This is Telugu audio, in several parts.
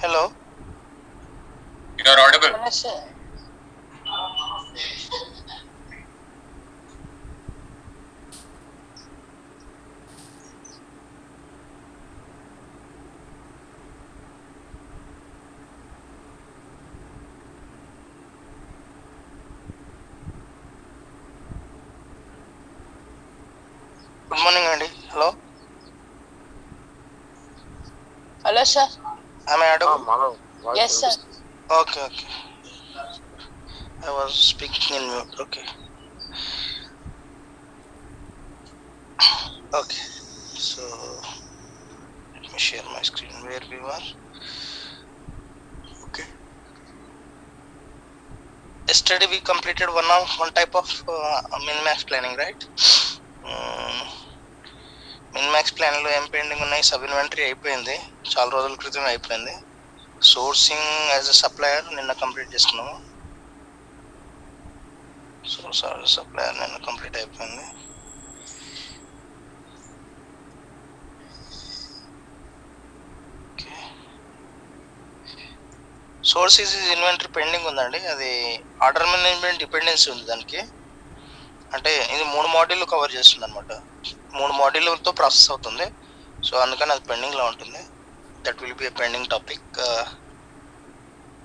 Hello. You are audible. Yes, sir. Good morning, Andy. Hello. Hello, sir. Am I audible? Hello. Yes, sir. Okay. I was speaking in mute. Okay. So let me share my screen where we were. Okay. Yesterday we completed one type of min-max planning, right? min-max plan లో ఏం పెండింగ్ ఉన్నాయి? సబ్ ఇన్వెంటరీ అయిపోయింది, చాలా రోజుల క్రితం అయిపోయింది. సోర్సింగ్ యాజ్ అ సప్లయర్ నిన్న కంప్లీట్ చేసుకున్నాము. సోర్స్ యాజ్ అ సప్లయర్ నిన్న కంప్లీట్ అయిపోయింది. సోర్సెస్ ఇన్వెంటరీ పెండింగ్ ఉందండి. అది ఆర్డర్ మేనేజ్మెంట్ డిపెండెన్సీ ఉంది దానికి. అంటే ఇది 3 మాడ్యూల్ కవర్ చేస్తుంది అనమాట. 3 మాడ్యూల్తో ప్రాసెస్ అవుతుంది. సో అందుకని అది పెండింగ్ లో ఉంటుంది. That will be a pending topic.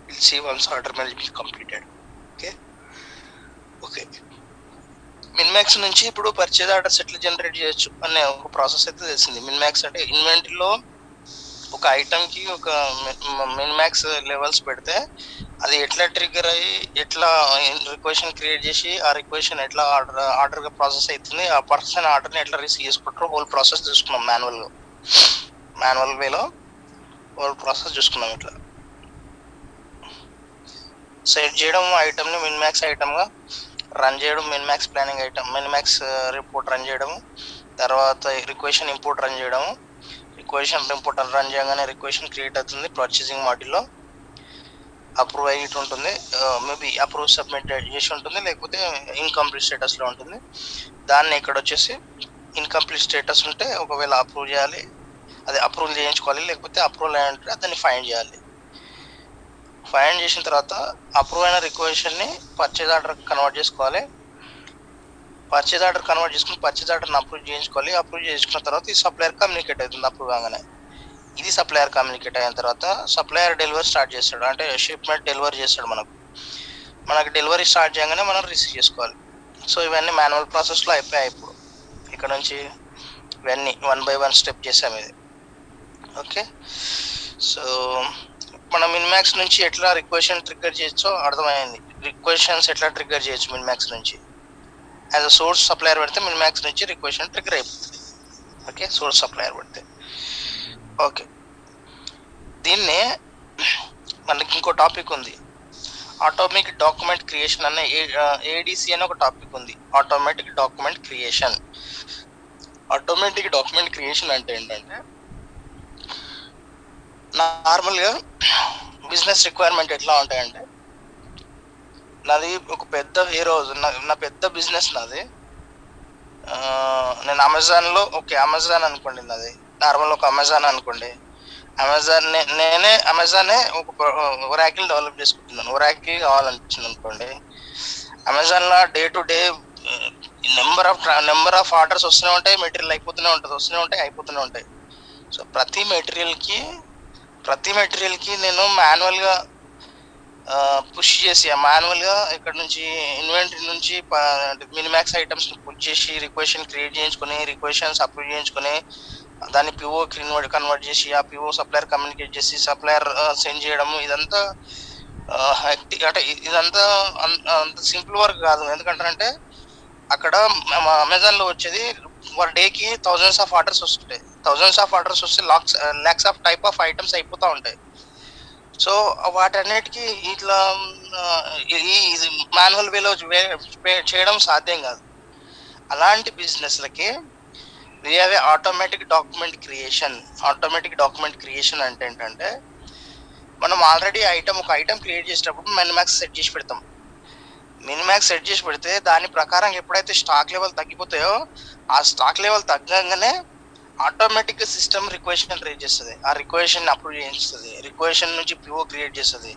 Will see once order management completed. Okay. Min max నుంచి ఇప్పుడు పర్చేజ్ ఆర్డర్స్ ఎట్లా జనరేట్ చేయొచ్చు అనే ఒక ప్రాసెస్ అయితే తెలిసింది. మిన్మాక్స్ అంటే ఇన్వెంటరీలో ఒక ఐటమ్కి ఒక మిన్మాక్స్ లెవెల్స్ పెడితే అది ఎట్లా ట్రిగ్గర్ అయ్యి ఎట్లా రిక్వెషన్ క్రియేట్ చేసి ఆ రిక్వెషన్ ఎట్లా ఆర్డర్గా ప్రాసెస్ అవుతుంది, ఆ పర్సన్ ఆర్డర్ని ఎట్లా రిసీవ్ చేసుకుంటారో హోల్ ప్రాసెస్ చూసుకున్నాం. మాన్యువల్ వేలో హోల్ ప్రాసెస్ చూసుకున్నాం. ఇట్లా సెట్ చేయడం ఐటమ్ని మిన్మాక్స్ ఐటమ్గా రన్ చేయడం, మిన్మాక్స్ ప్లానింగ్ ఐటమ్, మిన్మాక్స్ రిపోర్ట్ రన్ చేయడము, తర్వాత రిక్వెషన్ ఇంపోర్ట్ రన్ చేయడము. రిక్వెషన్ ఇంపోర్ట్ రన్ చేయగానే రిక్వెషన్ క్రియేట్ అవుతుంది పర్చేసింగ్ మాడ్యూల్లో. అప్రూవ్ అయ్యి ఉంటుంది, మేబీ అప్రూవ్ సబ్మిట్ చేసి ఉంటుంది, లేకపోతే ఇన్కంప్లీట్ స్టేటస్లో ఉంటుంది. దాన్ని ఇక్కడ వచ్చేసి ఇన్కంప్లీట్ స్టేటస్ ఉంటే ఒకవేళ అప్రూవ్ చేయాలి, అది అప్రూవల్ చేయించుకోవాలి, లేకపోతే అప్రూవల్ అయి ఉంటే దాన్ని ఫైండ్ చేయాలి. ఫైండ్ చేసిన తర్వాత అప్రూవ్ అయిన రిక్వెషన్ని పర్చేజ్ ఆర్డర్ కన్వర్ట్ చేసుకోవాలి. పర్చేజ్ ఆర్డర్ కన్వర్ట్ చేసుకుని పర్చేజ్ ఆర్డర్ని అప్రూవ్ చేయించుకోవాలి. అప్రూవ్ చేసుకున్న తర్వాత ఈ సప్లయర్ కమ్యూనికేట్ అవుతుంది అప్రూవ్ కాగానే. ఇది సప్లయర్ కమ్యూనికేట్ అయిన తర్వాత సప్లయర్ డెలివరీ స్టార్ట్ చేస్తాడు, అంటే షిప్మెంట్ డెలివరీ చేస్తాడు. మనకు డెలివరీ స్టార్ట్ చేయగానే మనం రిసీవ్ చేసుకోవాలి. సో ఇవన్నీ మాన్యువల్ ప్రాసెస్లో అయిపోయాయి. ఇప్పుడు ఇక్కడ నుంచి ఇవన్నీ 1 by 1 స్టెప్ చేసాం ఇది. ఓకే. సో మనం మిన్మాక్స్ నుంచి ఎట్లా రిక్వెషన్ ట్రిగ్గర్ చేయొచ్చో అర్థమైంది. రిక్వెషన్స్ ఎట్లా ట్రిగ్గర్ చేయొచ్చు మిన్మాక్స్ నుంచి. యాజ్ అ సోర్స్ సప్లయర్ పెడితే మిన్మాక్స్ నుంచి రిక్వెషన్ ట్రిగ్గర్ అయిపోతుంది. ఓకే, సోర్స్ సప్లయర్ పెడితే. ఓకే, దీన్నే మనకి ఇంకో టాపిక్ ఉంది, ఆటోమేటిక్ డాక్యుమెంట్ క్రియేషన్ అనే ఏడిసి అనే ఒక టాపిక్ ఉంది. Automatic document creation. Automatic document creation అంటే ఏంటంటే, నార్మల్గా బిజినెస్ రిక్వైర్మెంట్ ఎట్లా ఉంటాయంటే, నాది ఒక పెద్ద వేర్ హౌస్, నా పెద్ద బిజినెస్ నాది. నేను అమెజాన్లో, ఓకే అమెజాన్ అనుకోండి, నాది నార్మల్ ఒక అమెజాన్ అనుకోండి. నేనే అమెజానే ఒక ఒరాకిల్ డెవలప్ చేసుకుంటున్నాను. ఒరాకిల్ కావాలనిపించింది అనుకోండి, అమెజాన్లో day to day number of orders వస్తూనే ఉంటాయి, మెటీరియల్ అయిపోతూనే అయిపోతూనే ఉంటాయి. సో ప్రతి మెటీరియల్కి నేను మాన్యువల్గా పుష్ చేసి, మాన్యువల్గా ఇక్కడ నుంచి ఇన్వెంటరీ నుంచి మినిమాక్స్ ఐటమ్స్ని పుష్ చేసి రిక్వెషన్ క్రియేట్ చేయించుకొని, రిక్వెషన్స్ అప్రూవ్ చేయించుకొని, దాన్ని పిఓ కన్వర్ట్ చేసి ఆ పిఓ సప్లయర్ కమ్యూనికేట్ చేసి సప్లయర్ సెండ్ చేయడము, ఇదంతా అంటే ఇదంతా అంత సింపుల్ వర్క్ కాదు. ఎందుకంటే అక్కడ అమెజాన్లో వచ్చేది పర్ డేకి థౌజండ్స్ ఆఫ్ ఆర్డర్స్ వస్తుంటాయి. థౌజండ్స్ ఆఫ్ ఆర్డర్స్ వస్తే lakhs of type of items అయిపోతూ ఉంటాయి. సో వాటన్నిటికీ ఇట్లా మాన్యువల్ వేలో చేయడం సాధ్యం కాదు. అలాంటి బిజినెస్లకి we have a automatic document creation. Automatic document creation అంటే ఏంటంటే, మనం ఆల్రెడీ ఒక ఐటమ్ క్రియేట్ చేసేటప్పుడు మినిమాక్స్ సెట్ చేసి పెడతాం. మినిమాక్స్ సెట్ చేసి పెడితే దాని ప్రకారం ఎప్పుడైతే స్టాక్ లెవెల్ తగ్గిపోతాయో, ఆ స్టాక్ లెవెల్ తగ్గగానే ఆటోమేటిక్ సిస్టమ్ రిక్వెషన్ రేజ్ చేస్తుంది, ఆ రిక్వెషన్ అప్రూవ్ చేస్తుంది, రిక్వెషన్ నుంచి పిఓ క్రియేట్ చేస్తుంది,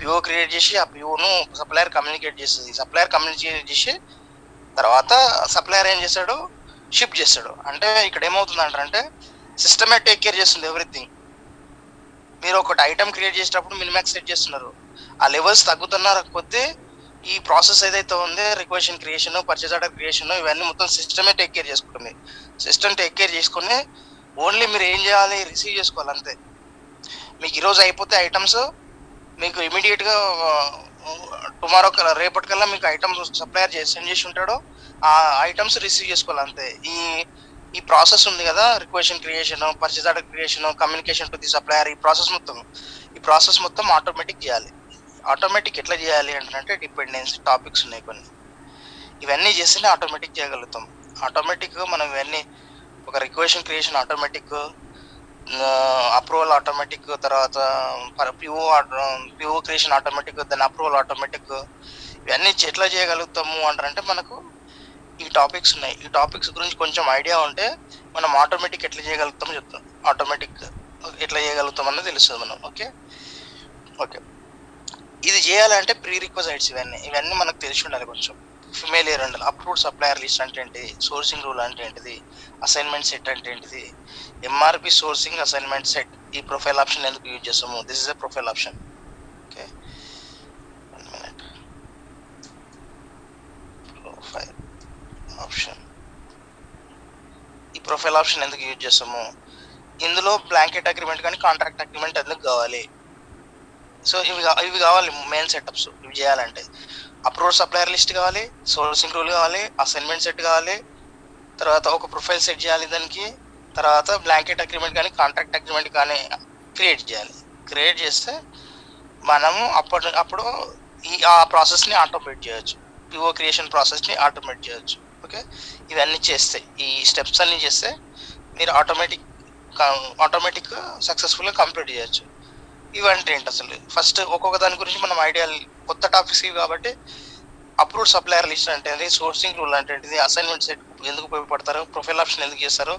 పిఓ క్రియేట్ చేసి ఆ పిఓను సప్లయర్ కమ్యూనికేట్ చేస్తుంది, సప్లయర్ కమ్యూనికేట్ చేసి తర్వాత సప్లయర్ ఏం చేస్తాడు, షిప్ చేస్తాడు. అంటే ఇక్కడ ఏమవుతుందంటే సిస్టమే టేక్ కేర్ చేస్తుంది ఎవ్రీథింగ్. మీరు ఒకటి ఐటమ్ క్రియేట్ చేసేటప్పుడు మినిమాక్స్ సెట్ చేస్తున్నారు, ఆ లెవెల్స్ తగ్గుతున్నారు కొద్దీ ఈ ప్రాసెస్ ఏదైతే ఉందో రిక్వెషన్ క్రియేషన్, పర్చేజ్ ఆర్డర్ క్రియేషన్, ఇవన్నీ మొత్తం సిస్టమే టేక్ కేర్ చేసుకుంటుంది. సిస్టమ్ టేక్ కేర్ చేసుకుని ఓన్లీ మీరు ఏం చేయాలి, రిసీవ్ చేసుకోవాలి అంతే. మీకు ఈరోజు అయిపోతే ఐటమ్స్ మీకు ఇమీడియట్గా టుమారో రేపటికల్లా మీకు ఐటమ్స్ సప్లయర్ సెండ్ చేసి ఉంటాడు, ఆ ఐటమ్స్ రిసీవ్ చేసుకోవాలి అంతే. ఈ ప్రాసెస్ ఉంది కదా, requisition creation, purchase order creation, communication to the supplier, ఈ ప్రాసెస్ మొత్తం ఆటోమేటిక్ చేయాలి. ఆటోమేటిక్ ఎట్లా చేయాలి అంటే డిపెండెన్సీ టాపిక్స్ ఉన్నాయి కొన్ని, ఇవన్నీ చేస్తేనే ఆటోమేటిక్ చేయగలుగుతాం. ఆటోమేటిక్గా మనం ఇవన్నీ ఒక రిక్వెషన్ క్రియేషన్ ఆటోమేటిక్, అప్రూవల్ ఆటోమేటిక్, తర్వాత పిఓ క్రియేషన్ ఆటోమేటిక్, దాని అప్రూవల్ ఆటోమేటిక్, ఇవన్నీ ఎట్లా చేయగలుగుతాము అంటే మనకు ఈ టాపిక్స్ ఉన్నాయి. ఈ టాపిక్స్ గురించి కొంచెం ఐడియా ఉంటే మనం ఆటోమేటిక్ ఎట్లా చేయగలుగుతామో చెప్తాం, ఆటోమేటిక్ ఎట్లా చేయగలుగుతాం అన్నది తెలుస్తుంది మనం. ఓకే ఓకే ఇది చేయాలంటే ప్రీ రిక్వజైట్స్ ఇవన్నీ మనకు తెలిసి ఉండాలి, కొంచెం ఫిమేలియర్ ఉండాలి. అప్రూవ్డ్ సప్లయర్ లిస్ట్ అంటే ఏంటిది, సోర్సింగ్ రూల్ అంటే ఏంటిది, అసైన్మెంట్ సెట్ అంటే ఏంటిది, ఎంఆర్పి సోర్సింగ్ అసైన్మెంట్ సెట్, ఈ ప్రొఫైల్ ఆప్షన్ ఎందుకు యూజ్ చేస్తాము, this is a profile option. Okay profile option, ఈ ప్రొఫైల్ ఆప్షన్ ఎందుకు యూజ్ చేస్తాము, ఇందులో బ్లాంకెట్ అగ్రిమెంట్ కానీ కాంట్రాక్ట్ అగ్రిమెంట్ ఎందుకు కావాలి. సో ఇవి కావాలి మెయిన్ సెటప్స్. ఇవి చేయాలంటే అప్రూవ్డ్ సప్లయర్ లిస్ట్ కావాలి, సోర్సింగ్ రూల్ కావాలి, అసైన్మెంట్ సెట్ కావాలి, తర్వాత ఒక ప్రొఫైల్ సెట్ చేయాలి దానికి, తర్వాత బ్లాంకెట్ అగ్రిమెంట్ కానీ కాంట్రాక్ట్ అగ్రిమెంట్ కానీ క్రియేట్ చేయాలి. క్రియేట్ చేస్తే మనము అప్పుడు ఆ ప్రాసెస్ని ఆటోమేట్ చేయొచ్చు, పిఓ క్రియేషన్ ప్రాసెస్ని ఆటోమేట్ చేయొచ్చు. ఓకే ఇవన్నీ చేస్తే, ఈ స్టెప్స్ అన్నీ చేస్తే మీరు ఆటోమేటిక్ సక్సెస్ఫుల్గా కంప్లీట్ చేయొచ్చు. ఇవంటే ఏంటి అసలు, ఫస్ట్ ఒక్కొక్క దాని గురించి మనం ఐడియా, కొత్త టాపిక్స్ కాబట్టి అప్రూవ్డ్ సప్లయర్ లిస్ట్ అంటే ఏంటి, సోర్సింగ్ రూల్ అంటే ఏంటిది, అసైన్మెంట్ సెట్ ఎందుకు ఉపయోగపడతారు, ప్రొఫైల్ ఆప్షన్ ఎందుకు చేస్తారు,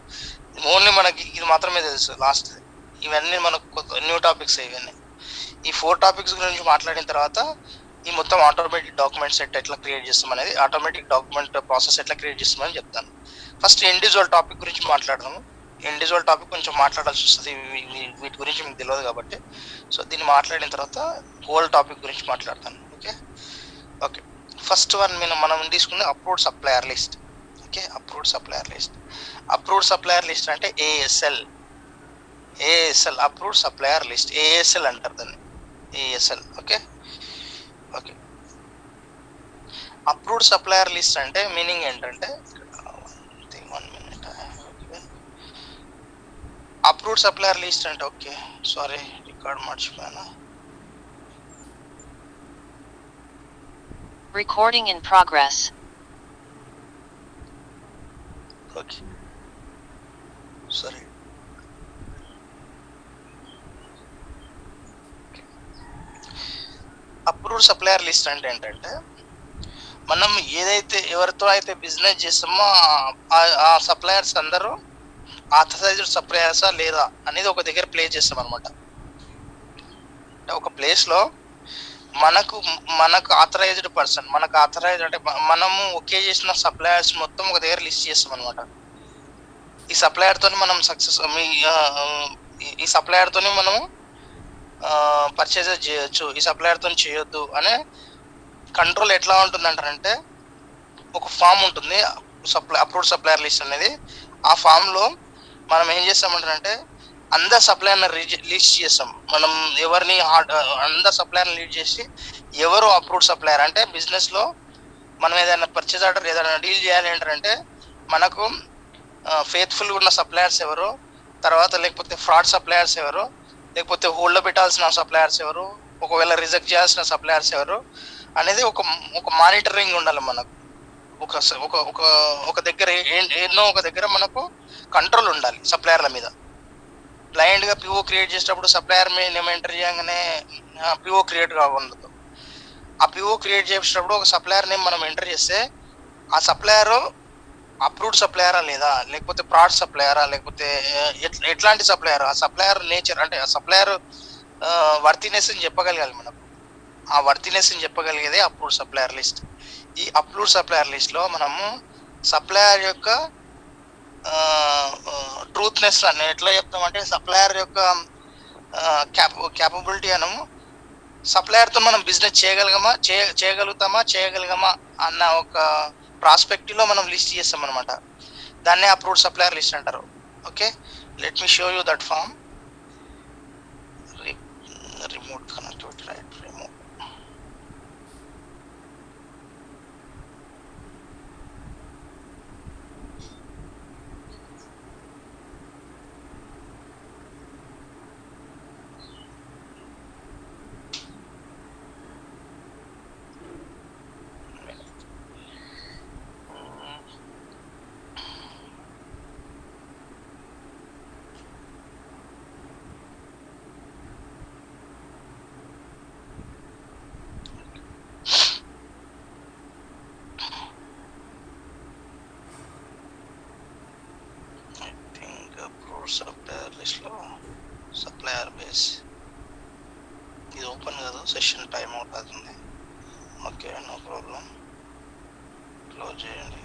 ఓన్లీ మనకి ఇది మాత్రమే తెలుసు లాస్ట్. ఇవన్నీ మనకు న్యూ టాపిక్స్. ఇవన్నీ ఈ 4 టాపిక్స్ గురించి మాట్లాడిన తర్వాత ఈ మొత్తం ఆటోమేటిక్ డాక్యుమెంట్ సెట్ ఎట్లా క్రియేట్ చేస్తాం అనేది, ఆటోమేటిక్ డాక్యుమెంట్ ప్రాసెస్ ఎట్లా క్రియేట్ చేస్తామని చెప్తాను. ఫస్ట్ ఇండివిజువల్ టాపిక్ గురించి మాట్లాడదాము. ఇండివిజువల్ టాపిక్ కొంచెం మాట్లాడాల్సి వస్తుంది, వీటి గురించి మీకు తెలియదు కాబట్టి. సో దీన్ని మాట్లాడిన తర్వాత హోల్ టాపిక్ గురించి మాట్లాడతాను. ఓకే ఓకే ఫస్ట్ వన్ మనం తీసుకుంది approved supplier list. Okay approved supplier list, approved supplier list అంటే ASL approved supplier list, ASL అంటారు దాన్ని, ASL. Okay okay approved supplier list అంటే మీనింగ్ ఏంటంటే, అప్రూవ్డ్ సప్లయర్ లిస్ట్ అంటే, ఓకే సారీ రికార్డ్ మర్చిపోయాను. Recording in progress. Okay sorry approved supplier list అంటే ఏంటంటే, మనం ఏదైతే ఎవరితో అయితే బిజినెస్ చేస్తామో ఆ సప్లయర్స్ అందరూ ఆథరైజ్డ్ సప్లయర్సా లేదా అనేది ఒక దగ్గర ప్లేస్ చేస్తాం అనమాట. అంటే ఒక ప్లేస్లో మనకు ఆథరైజ్డ్ పర్సన్, మనకు ఆథరైజ్ అంటే మనము ఓకే చేసిన సప్లయర్స్ మొత్తం ఒక దగ్గర లిస్ట్ చేస్తాం అనమాట. ఈ సప్లయర్తో మనం ఈ సప్లయర్తో మనము పర్చేజెస్ చేయొచ్చు, ఈ సప్లయర్తో చేయొద్దు అనే కంట్రోల్ ఎట్లా ఉంటుందంటారంటే, ఒక ఫామ్ ఉంటుంది అప్రూవ్డ్ సప్లయర్ లిస్ట్ అనేది. ఆ ఫామ్లో మనం ఏం చేస్తామంటారంటే అందరు సప్లయర్ని లిస్ట్ చేస్తాం. మనం ఎవరిని అందరు సప్లయర్ని లీడ్ చేసి ఎవరు అప్రూవ్డ్ సప్లయర్ అంటే, బిజినెస్లో మనం ఏదైనా పర్చేజ్ ఆర్డర్ ఏదైనా డీల్ చేయాలి ఏంటంటే మనకు ఫెయిత్ఫుల్గా ఉన్న సప్లయర్స్ ఎవరు, తర్వాత లేకపోతే ఫ్రాడ్ సప్లయర్స్ ఎవరు, లేకపోతే హోల్డ్లో పెట్టాల్సిన సప్లయర్స్ ఎవరు, ఒకవేళ రిజెక్ట్ చేయాల్సిన సప్లయర్స్ ఎవరు అనేది ఒక మానిటరింగ్ ఉండాలి మనకు. ఒక దగ్గర ఒక దగ్గర మనకు కంట్రోల్ ఉండాలి సప్లయర్ల మీద. బ్లైండ్గా పిఓ క్రియేట్ చేసేటప్పుడు సప్లయర్ నేమ్ ఎంటర్ చేయగానే పిఓ క్రియేట్ కాకూడదు. ఆ పిఓ క్రియేట్ చేసేటప్పుడు ఒక సప్లయర్ నేమ్ మనం ఎంటర్ చేస్తే ఆ సప్లయర్ అప్రూవ్డ్ సప్లయరా లేదా, లేకపోతే ప్రాడ్ సప్లయరా, లేకపోతే ఎట్లాంటి సప్లయర్, ఆ సప్లయర్ నేచర్ అంటే ఆ సప్లయర్ వర్తినెస్ అని చెప్పగలగాలి మనకు. ఆ వర్తినెస్ అని చెప్పగలిగేదే అప్రూవ్డ్ సప్లయర్ లిస్ట్. ఈ అప్రూవ్డ్ సప్లయర్ లిస్ట్ లో మనము సప్లయర్ యొక్క ట్రూత్నెస్ అని ఎట్లా చెప్తామంటే, సప్లయర్ యొక్క క్యాపబిలిటీ అనము, సప్లయర్తో మనం బిజినెస్ చేయగలుగుతామా అన్న ఒక ప్రాస్పెక్టివ్ లో మనం లిస్ట్ చేస్తాం అనమాట. దాన్నే అప్రూవ్డ్ సప్లయర్ లిస్ట్ అంటారు. Okay, let me show you that form. Remote connectivity, right, remote. Supplier list లో సప్లయర్ బేస్ ఇది ఓపెన్ కాదు, సెషన్ టైం అవుట్ అవుతుంది. ఓకే, నో ప్రాబ్లం, క్లోజ్ చేయండి.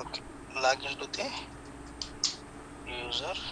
Okay, login to the user.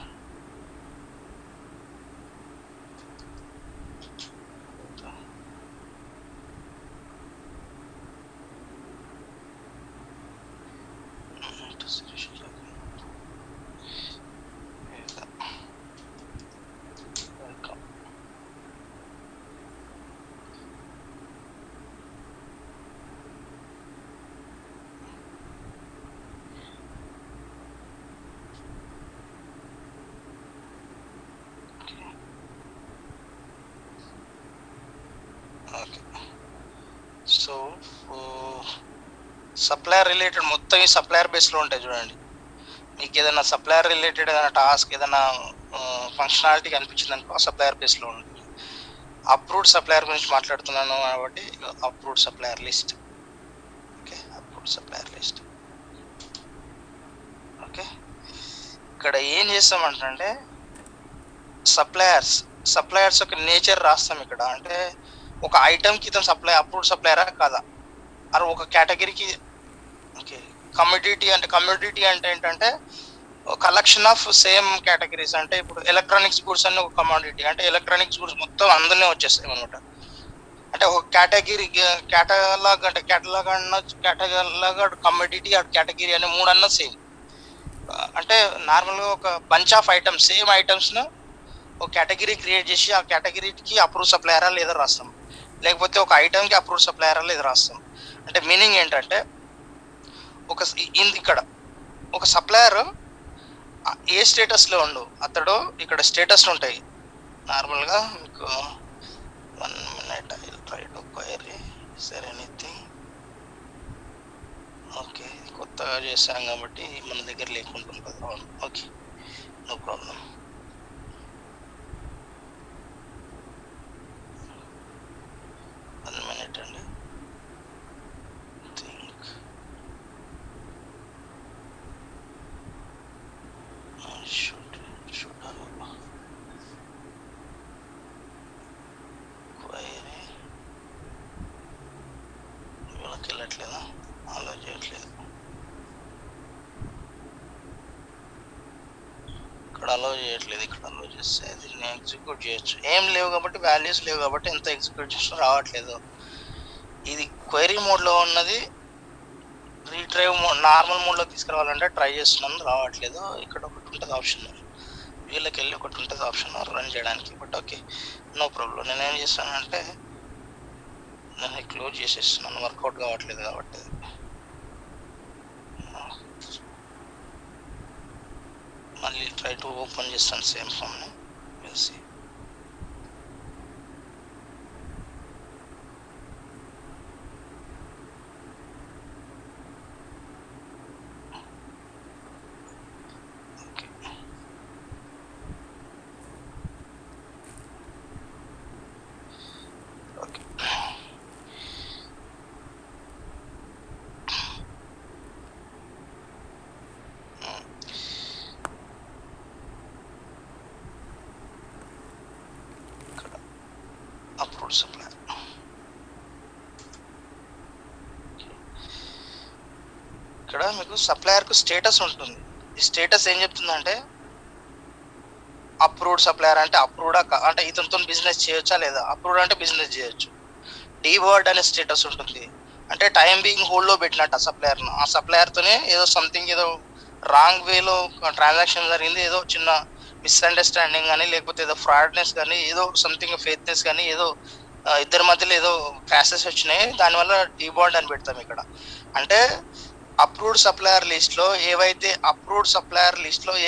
Okay, so supplier related మొత్తం ఈ సప్లయర్ బేస్లో ఉంటాయి చూడండి. మీకు ఏదైనా సప్లయర్ రిలేటెడ్ ఏదైనా టాస్క్, ఏదైనా ఫంక్షనాలిటీ కనిపించింది అనుకో, సప్లయర్ బేస్లో ఉంటుంది. అప్రూవ్డ్ సప్లయర్ గురించి మాట్లాడుతున్నాను కాబట్టి approved supplier list. Okay, approved supplier list. Okay, ఇక్కడ ఏం చేస్తామంటే సప్లయర్స్ యొక్క నేచర్ రాస్తాం ఇక్కడ. అంటే ఒక ఐటమ్కి ఇతను అప్రూవ్డ్ సప్లయరా కాదా, అది ఒక కేటగిరీకి. ఓకే, కమ్యూడిటీ అంటే ఏంటంటే కలెక్షన్ ఆఫ్ సేమ్ కేటగిరీస్. అంటే ఇప్పుడు ఎలక్ట్రానిక్స్ గూడ్స్ అన్ని ఒక కమాడిటీ, అంటే ఎలక్ట్రానిక్స్ గూడ్స్ మొత్తం అందులోనే వచ్చేస్తాయి అనమాట. అంటే ఒక కేటలాగ్ కమ్యూడిటీ కేటగిరీ అనే మూడన్నా సేమ్. అంటే నార్మల్గా ఒక బంచ్ ఆఫ్ ఐటమ్స్, సేమ్ ఐటమ్స్ను ఒక కేటగిరీ క్రియేట్ చేసి ఆ కేటగిరీకి అప్రూవ్ సప్లయరా లేదా రాస్తాం, లేకపోతే ఒక ఐటమ్కి అప్రూవ్ సప్లయరా లేదా రాస్తాం. అంటే మీనింగ్ ఏంటంటే ఇక్కడ ఒక సప్లయర్ ఏ స్టేటస్లో ఉండు, అతడు ఇక్కడ స్టేటస్లు ఉంటాయి నార్మల్గా. మీకు 1 minute I will try to query సరే ఎనీథింగ్. ఓకే, కొత్తగా చేశాం కాబట్టి మన దగ్గర లేకుంటుంది కదా. అవును, ఓకే, నో ప్రాబ్లం. మినిట్ అండి, థింక్ షుడ్ క్వైరీ వీళ్ళకి వెళ్ళట్లేదా, అలా చేయట్లేదు. ఇక్కడ అలో చేయట్లేదు, ఇక్కడ అలో చేస్తే దీన్ని ఎగ్జిక్యూట్ చేయొచ్చు. ఏం లేవు కాబట్టి, వాల్యూస్ లేవు కాబట్టి ఎంత ఎగ్జిక్యూట్ చేసినా రావట్లేదు. ఇది క్వైరీ మోడ్లో ఉన్నది, రీడ్రైవ్ మోడ్ నార్మల్ మోడ్లో తీసుకురావాలంటే ట్రై చేస్తున్నాను, రావట్లేదు. ఇక్కడ ఒకటి ఉంటుంది ఆప్షన్, వీళ్ళకి వెళ్ళి ఒకటి ఉంటుంది ఆప్షన్ రన్ చేయడానికి. But okay, no problem. నేనేం చేస్తానంటే దాన్ని క్లోజ్ చేసేస్తున్నాను, వర్కౌట్ కావట్లేదు కాబట్టి. మళ్ళీ ట్రై టు ఓపెన్ చేస్తాను సేమ్ ఫామ్ని, వేసి అప్రూవ్డ్ సప్లయర్. ఇక్కడ మీకు సప్లయర్కు స్టేటస్ ఉంటుంది. ఈ స్టేటస్ ఏం చెప్తుందంటే అప్రూవ్డ్ సప్లయర్ అంటే అప్రూవ్డా అంటే ఇతనితో బిజినెస్ చేయొచ్చా లేదా, అప్రూవ్డ్ అంటే బిజినెస్ చేయొచ్చు. డీబర్డ్ అనే స్టేటస్ ఉంటుంది, అంటే టైం బీయింగ్ హోల్డ్లో పెట్టినట్టు ఆ సప్లయర్తోనే ఏదో సంథింగ్ ఏదో రాంగ్ వేలో ట్రాన్సాక్షన్ జరిగింది, ఏదో చిన్న మిస్అండర్స్టాండింగ్ కానీ లేకపోతే ఏదో ఫ్రాడ్నెస్ కానీ ఏదో సంథింగ్ ఫేత్నెస్ కానీ ఏదో ఇద్దరి మధ్యలో ఏదో క్రాషెస్ వచ్చినాయి, దానివల్ల డీబాండ్ అని పెడతాం ఇక్కడ. అంటే అప్రూవ్డ్ సప్లయర్ లిస్ట్లో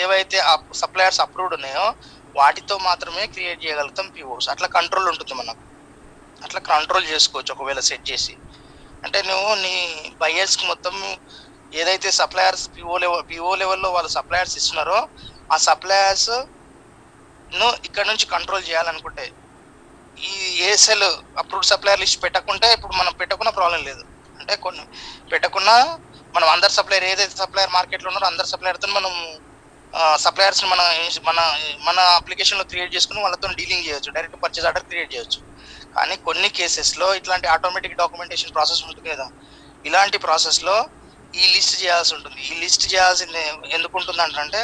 ఏవైతే సప్లయర్స్ అప్రూవ్డ్ ఉన్నాయో వాటితో మాత్రమే క్రియేట్ చేయగలుగుతాం పిఓస్. అట్లా కంట్రోల్ ఉంటుంది మనకు, అట్లా కంట్రోల్ చేసుకోవచ్చు ఒకవేళ సెట్ చేసి. అంటే నువ్వు నీ బయర్స్కి మొత్తం ఏదైతే సప్లయర్స్ పిఓ లెవెల్లో వాళ్ళు సప్లయర్స్ ఇస్తున్నారో ఆ సప్లయర్స్ ఇక్కడ నుంచి కంట్రోల్ చేయాలనుకుంటే ఈ ఏఎస్ఎల్ అప్రూవ్డ్ సప్లయర్ లిస్ట్ పెట్టకుంటే ఇప్పుడు మనం పెట్టకున్న ప్రాబ్లం లేదు. అంటే కొన్ని పెట్టకున్నా మనం అందరు సప్లయర్ ఏదైతే సప్లయర్ మార్కెట్లో ఉన్నారో అందరు సప్లయర్తో మనం సప్లయర్స్ని మన అప్లికేషన్లో క్రియేట్ చేసుకుని వాళ్ళతో డీలింగ్ చేయొచ్చు, డైరెక్ట్ పర్చేజ్ ఆర్డర్ క్రియేట్ చేయొచ్చు. కానీ కొన్ని కేసెస్లో ఇట్లాంటి ఆటోమేటిక్ డాక్యుమెంటేషన్ ప్రాసెస్ ఉంటుంది కదా, ఇలాంటి ప్రాసెస్లో ఈ లిస్ట్ చేయాల్సి ఉంటుంది. ఈ లిస్ట్ చేయాల్సింది ఎందుకు ఉంటుందంటే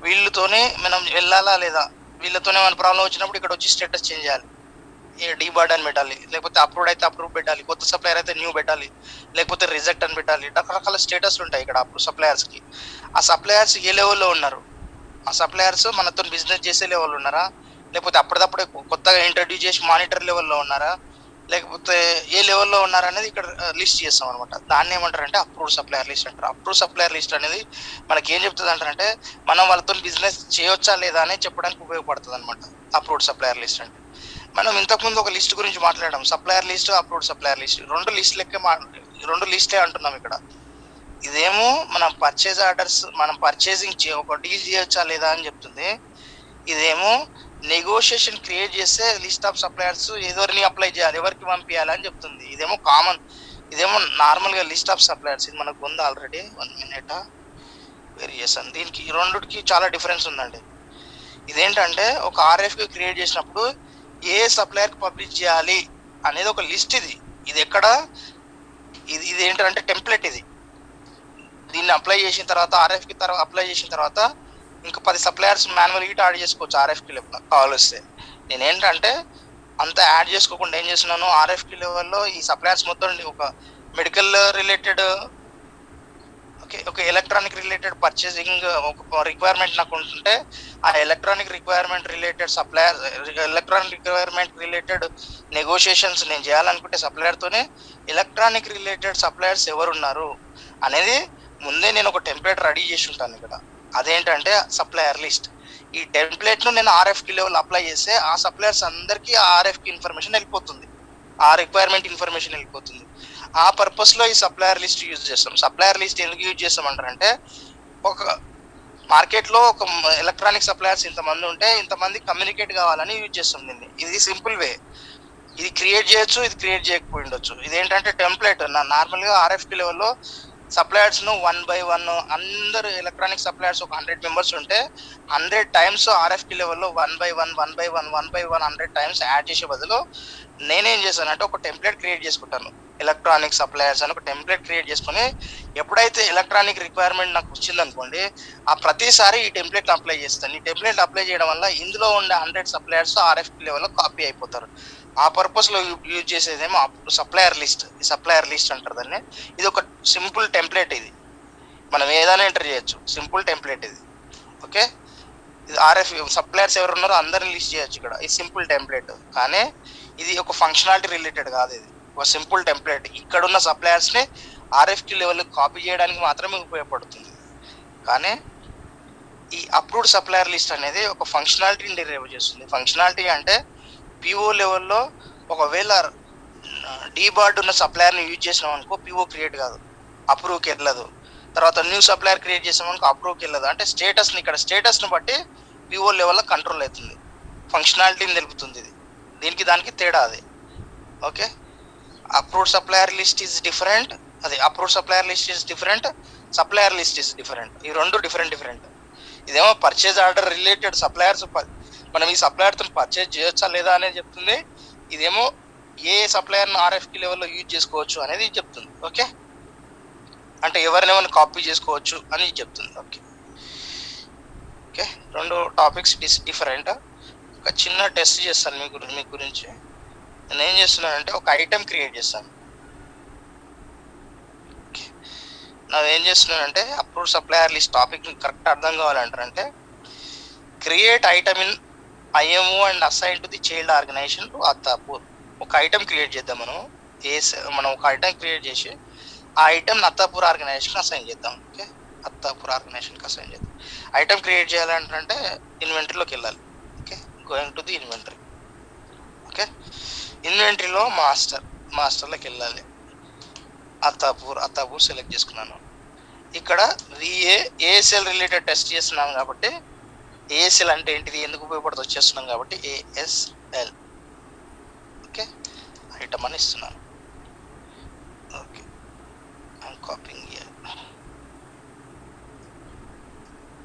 వీళ్ళతోనే మనం వెళ్ళాలా లేదా, వీళ్ళతోనే మన ప్రాబ్లం వచ్చినప్పుడు ఇక్కడ వచ్చి స్టేటస్ చేంజ్ చేయాలి, డీబార్డ్ అని పెట్టాలి, లేకపోతే అప్రూవ్డ్ అయితే అప్రూవ్ పెట్టాలి, కొత్త సప్లయర్ అయితే న్యూ పెట్టాలి, లేకపోతే రిజెక్ట్ అని పెట్టాలి. రకరకాల స్టేటస్లు ఉంటాయి ఇక్కడ అప్రూవ్ సప్లయర్స్కి. ఆ సప్లయర్స్ ఏ లెవెల్లో ఉన్నారు, ఆ సప్లయర్స్ మనతో బిజినెస్ చేసే లెవెల్ ఉన్నారా, లేకపోతే అప్పటిదప్పుడే కొత్తగా ఇంట్రడ్యూస్ చేసి మానిటర్ లెవెల్లో ఉన్నారా, లేకపోతే ఏ లెవెల్లో ఉన్నారా అనేది ఇక్కడ లిస్ట్ చేస్తాం అనమాట. దాన్ని ఏమంటారంటే అప్రూవ్డ్ సప్లయర్ లిస్ట్ అంటారు. అప్రూవ్ సప్లయర్ లిస్ట్ అనేది మనకి ఏం చెప్తుంది అంటారంటే మనం వాళ్ళతో బిజినెస్ చేయొచ్చా లేదా అనేది చెప్పడానికి ఉపయోగపడుతుంది అనమాట అప్రూవ్డ్ సప్లయర్ లిస్ట్ అంటే. మనం ఇంతకుముందు ఒక లిస్ట్ గురించి మాట్లాడాం, supplier list, approved supplier list, రెండు లిస్టే అంటున్నాం ఇక్కడ. ఇదేమో మనం పర్చేజ్ ఆర్డర్స్ మనం పర్చేసింగ్ ఒక డీల్ చేయొచ్చా లేదా అని చెప్తుంది. ఇదేమో నెగోషియేషన్ క్రియేట్ చేస్తే లిస్ట్ ఆఫ్ సప్లయర్స్ ఎవరిని అప్లై చేయాలి, ఎవరికి పంపించాలి అని చెప్తుంది. ఇదేమో కామన్, ఇదేమో నార్మల్గా లిస్ట్ ఆఫ్ సప్లయర్స్. ఇది మనకు ఉంది ఆల్రెడీ. 1 minute variation. దీనికి ఈ రెండుకి చాలా డిఫరెన్స్ ఉందండి. ఇదేంటంటే ఒక ఆర్ఎఫ్కి క్రియేట్ చేసినప్పుడు ఏ సప్లయర్కి పబ్లిష్ చేయాలి అనేది ఒక లిస్ట్. ఇది ఎక్కడ ఇది ఏంటంటే టెంప్లెట్. దీన్ని అప్లై చేసిన తర్వాత ఆర్ఎఫ్కి అప్లై చేసిన తర్వాత ఇంకా 10 సప్లయర్స్ మాన్యువల్ గిట్ యాడ్ చేసుకోవచ్చు ఆర్ఎఫ్కి కావాల్స్తే. నేనేంటంటే అంతా యాడ్ చేసుకోకుండా ఏం చేస్తున్నాను, ఆర్ఎఫ్కి లెవెల్లో ఈ సప్లయర్స్ మొత్తం ఒక మెడికల్ రిలేటెడ్ ఒక ఎలక్ట్రానిక్ రిలేటెడ్ పర్చేసింగ్ ఒక రిక్వైర్మెంట్ నాకు ఉంటుంటే ఆ ఎలక్ట్రానిక్ రిక్వైర్మెంట్ రిలేటెడ్ నెగోషియేషన్స్ నేను చేయాలనుకుంటే సప్లయర్తోనే ఎలక్ట్రానిక్ రిలేటెడ్ సప్లయర్స్ ఎవరున్నారు అనేది ముందే నేను ఒక టెంప్లెట్ రెడీ చేసి ఉంటాను ఇక్కడ. అదేంటంటే సప్లయర్ లిస్ట్. ఈ టెంప్లెట్ను నేను ఆర్ఎఫ్కి లెవెల్ అప్లై చేస్తే ఆ సప్లయర్స్ అందరికీ ఆ ఆర్ఎఫ్కి ఇన్ఫర్మేషన్ వెళ్ళిపోతుంది, ఆ రిక్వైర్మెంట్ ఇన్ఫర్మేషన్ వెళ్ళిపోతుంది. ఆ పర్పస్లో ఈ సప్లయర్ లిస్ట్ యూజ్ చేస్తాం. సప్లయర్ లిస్ట్ ఎందుకు యూజ్ చేస్తామంటారంటే ఒక మార్కెట్లో ఒక ఎలక్ట్రానిక్ సప్లయర్స్ ఇంతమంది ఉంటే ఇంతమంది కమ్యూనికేట్ కావాలని యూజ్ చేస్తాం దీన్ని. ఇది సింపుల్ వే. ఇది క్రియేట్ చేయొచ్చు, ఇది క్రియేట్ చేయకపోయి ఉండొచ్చు. ఇదేంటంటే టెంప్లెట్. నార్మల్గా ఆర్ఎఫ్కి లెవెల్లో సప్లయర్స్ను 1 by 1 అందరు ఎలక్ట్రానిక్ సప్లయర్స్ ఒక 100 మెంబర్స్ ఉంటే 100 times ఆర్ఎఫ్కి లెవెల్లో 1 by 1 100 times యాడ్ చేసే బదులు నేనేం చేశానంటే ఒక టెంప్లెట్ క్రియేట్ చేసుకుంటాను. ఎలక్ట్రానిక్ సప్లయర్స్ అని ఒక టెంప్లెట్ క్రియేట్ చేసుకుని ఎప్పుడైతే ఎలక్ట్రానిక్ రిక్వైర్మెంట్ నాకు వచ్చిందనుకోండి ఆ ప్రతిసారి ఈ టెంప్లెట్ అప్లై చేస్తాను. ఈ టెంప్లెట్ అప్లై చేయడం వల్ల ఇందులో ఉండే 100 సప్లయర్స్ ఆర్ఎఫ్కి లెవెల్లో కాపీ అయిపోతారు. ఆ పర్పస్లో యూజ్ చేసేదేమో సప్లయర్ లిస్ట్. ఈ సప్లయర్ లిస్ట్ అంటారు దాన్ని. ఇది ఒక సింపుల్ టెంప్లెట్. ఇది మనం ఏదైనా ఎంటర్ చేయొచ్చు, సింపుల్ టెంప్లెట్ ఇది. ఓకే, ఇది ఆర్ఎఫ్ సప్లయర్స్ ఎవరు ఉన్నారో అందరిని లిస్ట్ చేయొచ్చు ఇక్కడ. ఇది సింపుల్ టెంప్లెట్, కానీ ఇది ఒక ఫంక్షనాలిటీ రిలేటెడ్ కాదు. ఇది ఒక సింపుల్ టెంప్లెట్. ఇక్కడున్న సప్లయర్స్ని ఆర్ఎఫ్కి లెవెల్ కాపీ చేయడానికి మాత్రమే ఉపయోగపడుతుంది. కానీ ఈ అప్రూవ్డ్ సప్లయర్ లిస్ట్ అనేది ఒక ఫంక్షనాలిటీని డెరైవ్ చేస్తుంది. ఫంక్షనాలిటీ అంటే పిఓ లెవెల్లో ఒకవేళ డీబార్డ్ ఉన్న సప్లయర్ని యూజ్ చేసినాం అనుకో పిఓ క్రియేట్ కాదు, అప్రూవ్కి వెళ్ళదు. తర్వాత న్యూ సప్లయర్ క్రియేట్ చేసాం అనుకో అప్రూవ్కి వెళ్ళదు. అంటే స్టేటస్ని ఇక్కడ స్టేటస్ని బట్టి పిఓ లెవెల్లో కంట్రోల్ అవుతుంది, ఫంక్షనాలిటీని తెలుపుతుంది. ఇది దీనికి దానికి తేడా అది. Okay, approved supplier list is different, అది approved supplier list is different, supplier list is different. ఈ రెండు డిఫరెంట్. ఇదేమో పర్చేజ్ ఆర్డర్ రిలేటెడ్ సప్లయర్స్ మనం ఈ సప్లయర్తో పర్చేజ్ చేయొచ్చా లేదా అనేది చెప్తుంది. ఇదేమో ఏ సప్లయర్ను ఆర్ఎఫ్కి లెవెల్లో యూజ్ చేసుకోవచ్చు అనేది చెప్తుంది. ఓకే, అంటే ఎవరినెవరిని కాపీ చేసుకోవచ్చు అని చెప్తుంది. ఓకే ఓకే, రెండు టాపిక్స్ డిఫరెంట్. ఒక చిన్న టెస్ట్ చేస్తాను మీ గురించి. నేను ఏం చేస్తున్నానంటే ఒక ఐటెం క్రియేట్ చేస్తాను. ఏం చేస్తున్నానంటే approve supplier list topic correct అర్థం కావాలంటారంటే create item in IMO and assign to the child organization to Attapur. ఒక ఐటమ్ క్రియేట్ చేద్దాం మనం ఒక ఐటమ్ క్రియేట్ చేసి ఆ ఐటమ్ అత్తాపూర్ ఆర్గనైజేషన్ అసైన్ చేద్దాం. ఓకే, అత్తాపూర్ ఆర్గనైజేషన్కి అసైన్ చేద్దాం. ఐటమ్ క్రియేట్ చేయాలంటే ఇన్వెంటరీలోకి వెళ్ళాలి. Okay, going to the inventory. Okay, ఇన్వెంటరీలో మాస్టర్లోకి వెళ్ళాలి. అత్తాపూర్ సెలెక్ట్ చేసుకున్నాను. ఇక్కడ ఏఎస్ఎల్ రిలేటెడ్ టెస్ట్ చేస్తున్నాం కాబట్టి ఏఎస్ఎల్ అంటే ఏంటిది, ఎందుకు ఉపయోగపడుతుంది వచ్చేస్తున్నాం కాబట్టి ఏఎస్ఎల్. ఓకే, ఐటమ్ అని ఇస్తున్నాను. Okay, I'm copying here.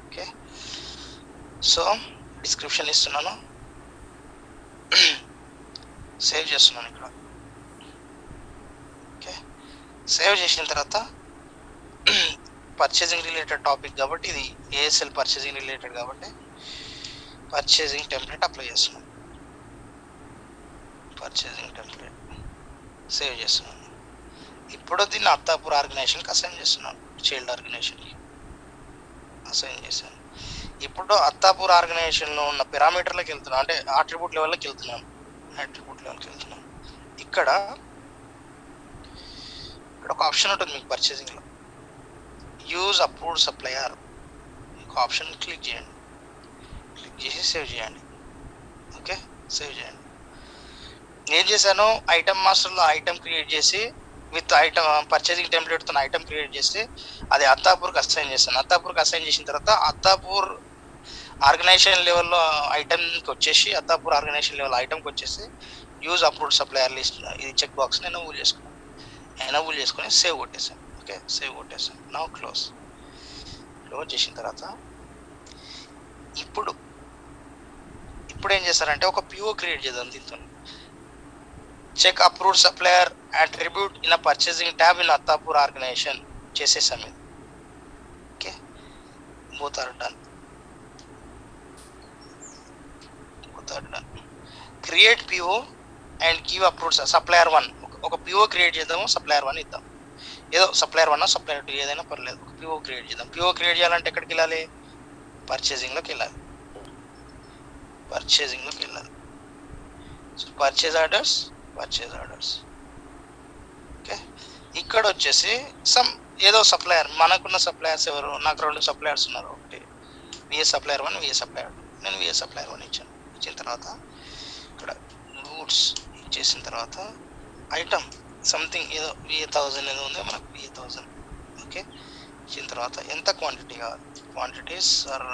Okay, so description ఇస్తున్నాను, సేవ్ చేస్తున్నాను ఇక్కడ. ఓకే, సేవ్ చేసిన తర్వాత పర్చేసింగ్ రిలేటెడ్ టాపిక్ కాబట్టి ఇది ఏఎస్ఎల్ పర్చేసింగ్ రిలేటెడ్ కాబట్టి పర్చేసింగ్ టెంప్లెట్ అప్లై చేస్తున్నాను. పర్చేసింగ్ టెంప్లెట్ సేవ్ చేస్తున్నాను. ఇప్పుడు దీన్ని అత్తాపూర్ ఆర్గనైజేషన్కి అసైన్ చేస్తున్నాను. చైల్డ్ ఆర్గనైజేషన్కి అసైన్ చేశాను. ఇప్పుడు అత్తాపూర్ ఆర్గనైజేషన్లో ఉన్న పారామీటర్లోకి వెళ్తున్నాను, అంటే అట్రిబ్యూట్ లెవెల్లోకి వెళ్తున్నాను. ఇక్కడ ఒక ఆప్షన్ ఉంటుంది మీకు పర్చేసింగ్లో, యూజ్ అప్రూవ్డ్ సప్లయర్. ఒక ఆప్షన్ క్లిక్ చేయండి, క్లిక్ చేసి సేవ్ చేయండి. ఓకే, సేవ్ చేయండి. ఏం చేశాను, ఐటమ్ మాస్టర్లో ఐటమ్ క్రియేట్ చేసి విత్ ఐటమ్ పర్చేసింగ్ టెంప్లెట్తో ఐటమ్ క్రియేట్ చేసి అది అత్తాపూర్కి అసైన్ చేస్తాను. అత్తాపూర్కి అసైన్ చేసిన తర్వాత అత్తాపూర్ ఆర్గనైజేషన్ లెవెల్లో ఐటమ్కి వచ్చేసి అత్తాపూర్ ఆర్గనైజేషన్ లెవెల్ ఐటమ్కి వచ్చేసి యూజ్ అప్రూవ్డ్ సప్లయర్ లిస్ట్ ఇది చెక్ బాక్స్ని ఎనబుల్ చేసుకుని సేవ్ కొట్టేసాను. ఓకే, సేవ్ కొట్టేసాను. నౌ క్లోజ్ చేసిన తర్వాత ఇప్పుడు ఏం చేస్తారంటే ఒక పిఓ క్రియేట్ చేద్దాం దీంతో. Check approved supplier attribute in purchasing tab in Attapur organization చేసేసాం ఇది. Okay, both are done. Create PO and give approved supplier 1. ఒక పిఓ క్రియేట్ చేద్దాము, సప్లయర్ 1 ఇద్దాం. ఏదో సప్లయర్ 1 సప్లయర్ 2 ఏదైనా పర్లేదు. ఒక పిఓ క్రియేట్ చేద్దాం. పిఓ క్రియేట్ చేయాలంటే ఎక్కడికి వెళ్ళాలి, పర్చేసింగ్లోకి వెళ్ళాలి. So purchase orders. ఓకే, ఇక్కడ వచ్చేసి ఏదో సప్లయర్, మనకున్న సప్లయర్స్ ఎవరు, నాకు 2 సప్లయర్స్ ఉన్నారు. ఒకటి విఎస్ సప్లయర్ 1, విఎస్ సప్లయర్ 2. నేను విఎస్ సప్లయర్ 1 ఇచ్చాను. ఇచ్చిన తర్వాత ఇక్కడ గూడ్స్ ఇచ్చేసిన తర్వాత ఐటమ్ సంథింగ్ ఏదో VA1000 ఏదో ఉంది, మనకు VA1000. ఓకే, ఇచ్చిన తర్వాత ఎంత క్వాంటిటీ కావాలి, quantities are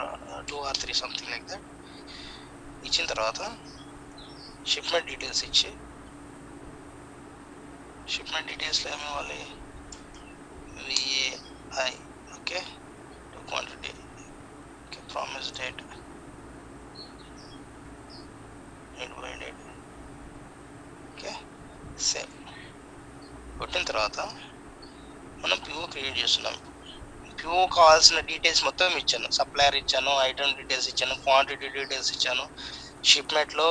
2 or 3 something like that. ఇచ్చిన తర్వాత షిప్మెంట్ డీటెయిల్స్ ఇచ్చి, షిప్మెంట్ డీటెయిల్స్లో ఏమి ఇవ్వాలి, VAI. Okay, quantity. Okay, promise date 8/8. Okay, save కొట్టిన తర్వాత మనం పిఓ క్రియేట్ చేస్తున్నాం. పిఓ కావాల్సిన డీటెయిల్స్ మొత్తం ఇచ్చాను. సప్లయర్ ఇచ్చాను, ఐటమ్ డీటెయిల్స్ ఇచ్చాను, క్వాంటిటీ డీటెయిల్స్ ఇచ్చాను, షిప్మెంట్లో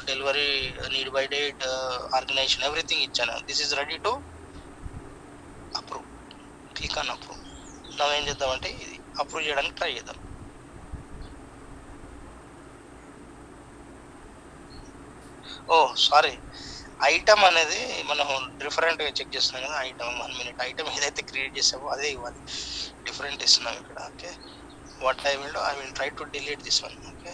delivery need by date, organization, everything ఇచ్చాను. This is ready to approve. Click on approve. మనం ఏం చేద్దామంటే ఇది అప్రూవ్ చేయడానికి ట్రై చేద్దాం. ఓ సారీ, ఐటమ్ అనేది మనం డిఫరెంట్గా చెక్ చేస్తున్నాం కదా. ఐటమ్ 1 minute, ఐటమ్ ఏదైతే క్రియేట్ చేసామో అదే ఇవ్వాలి. డిఫరెంట్ ఇస్తున్నాం ఇక్కడ. Okay, what I will try to delete this one. Okay,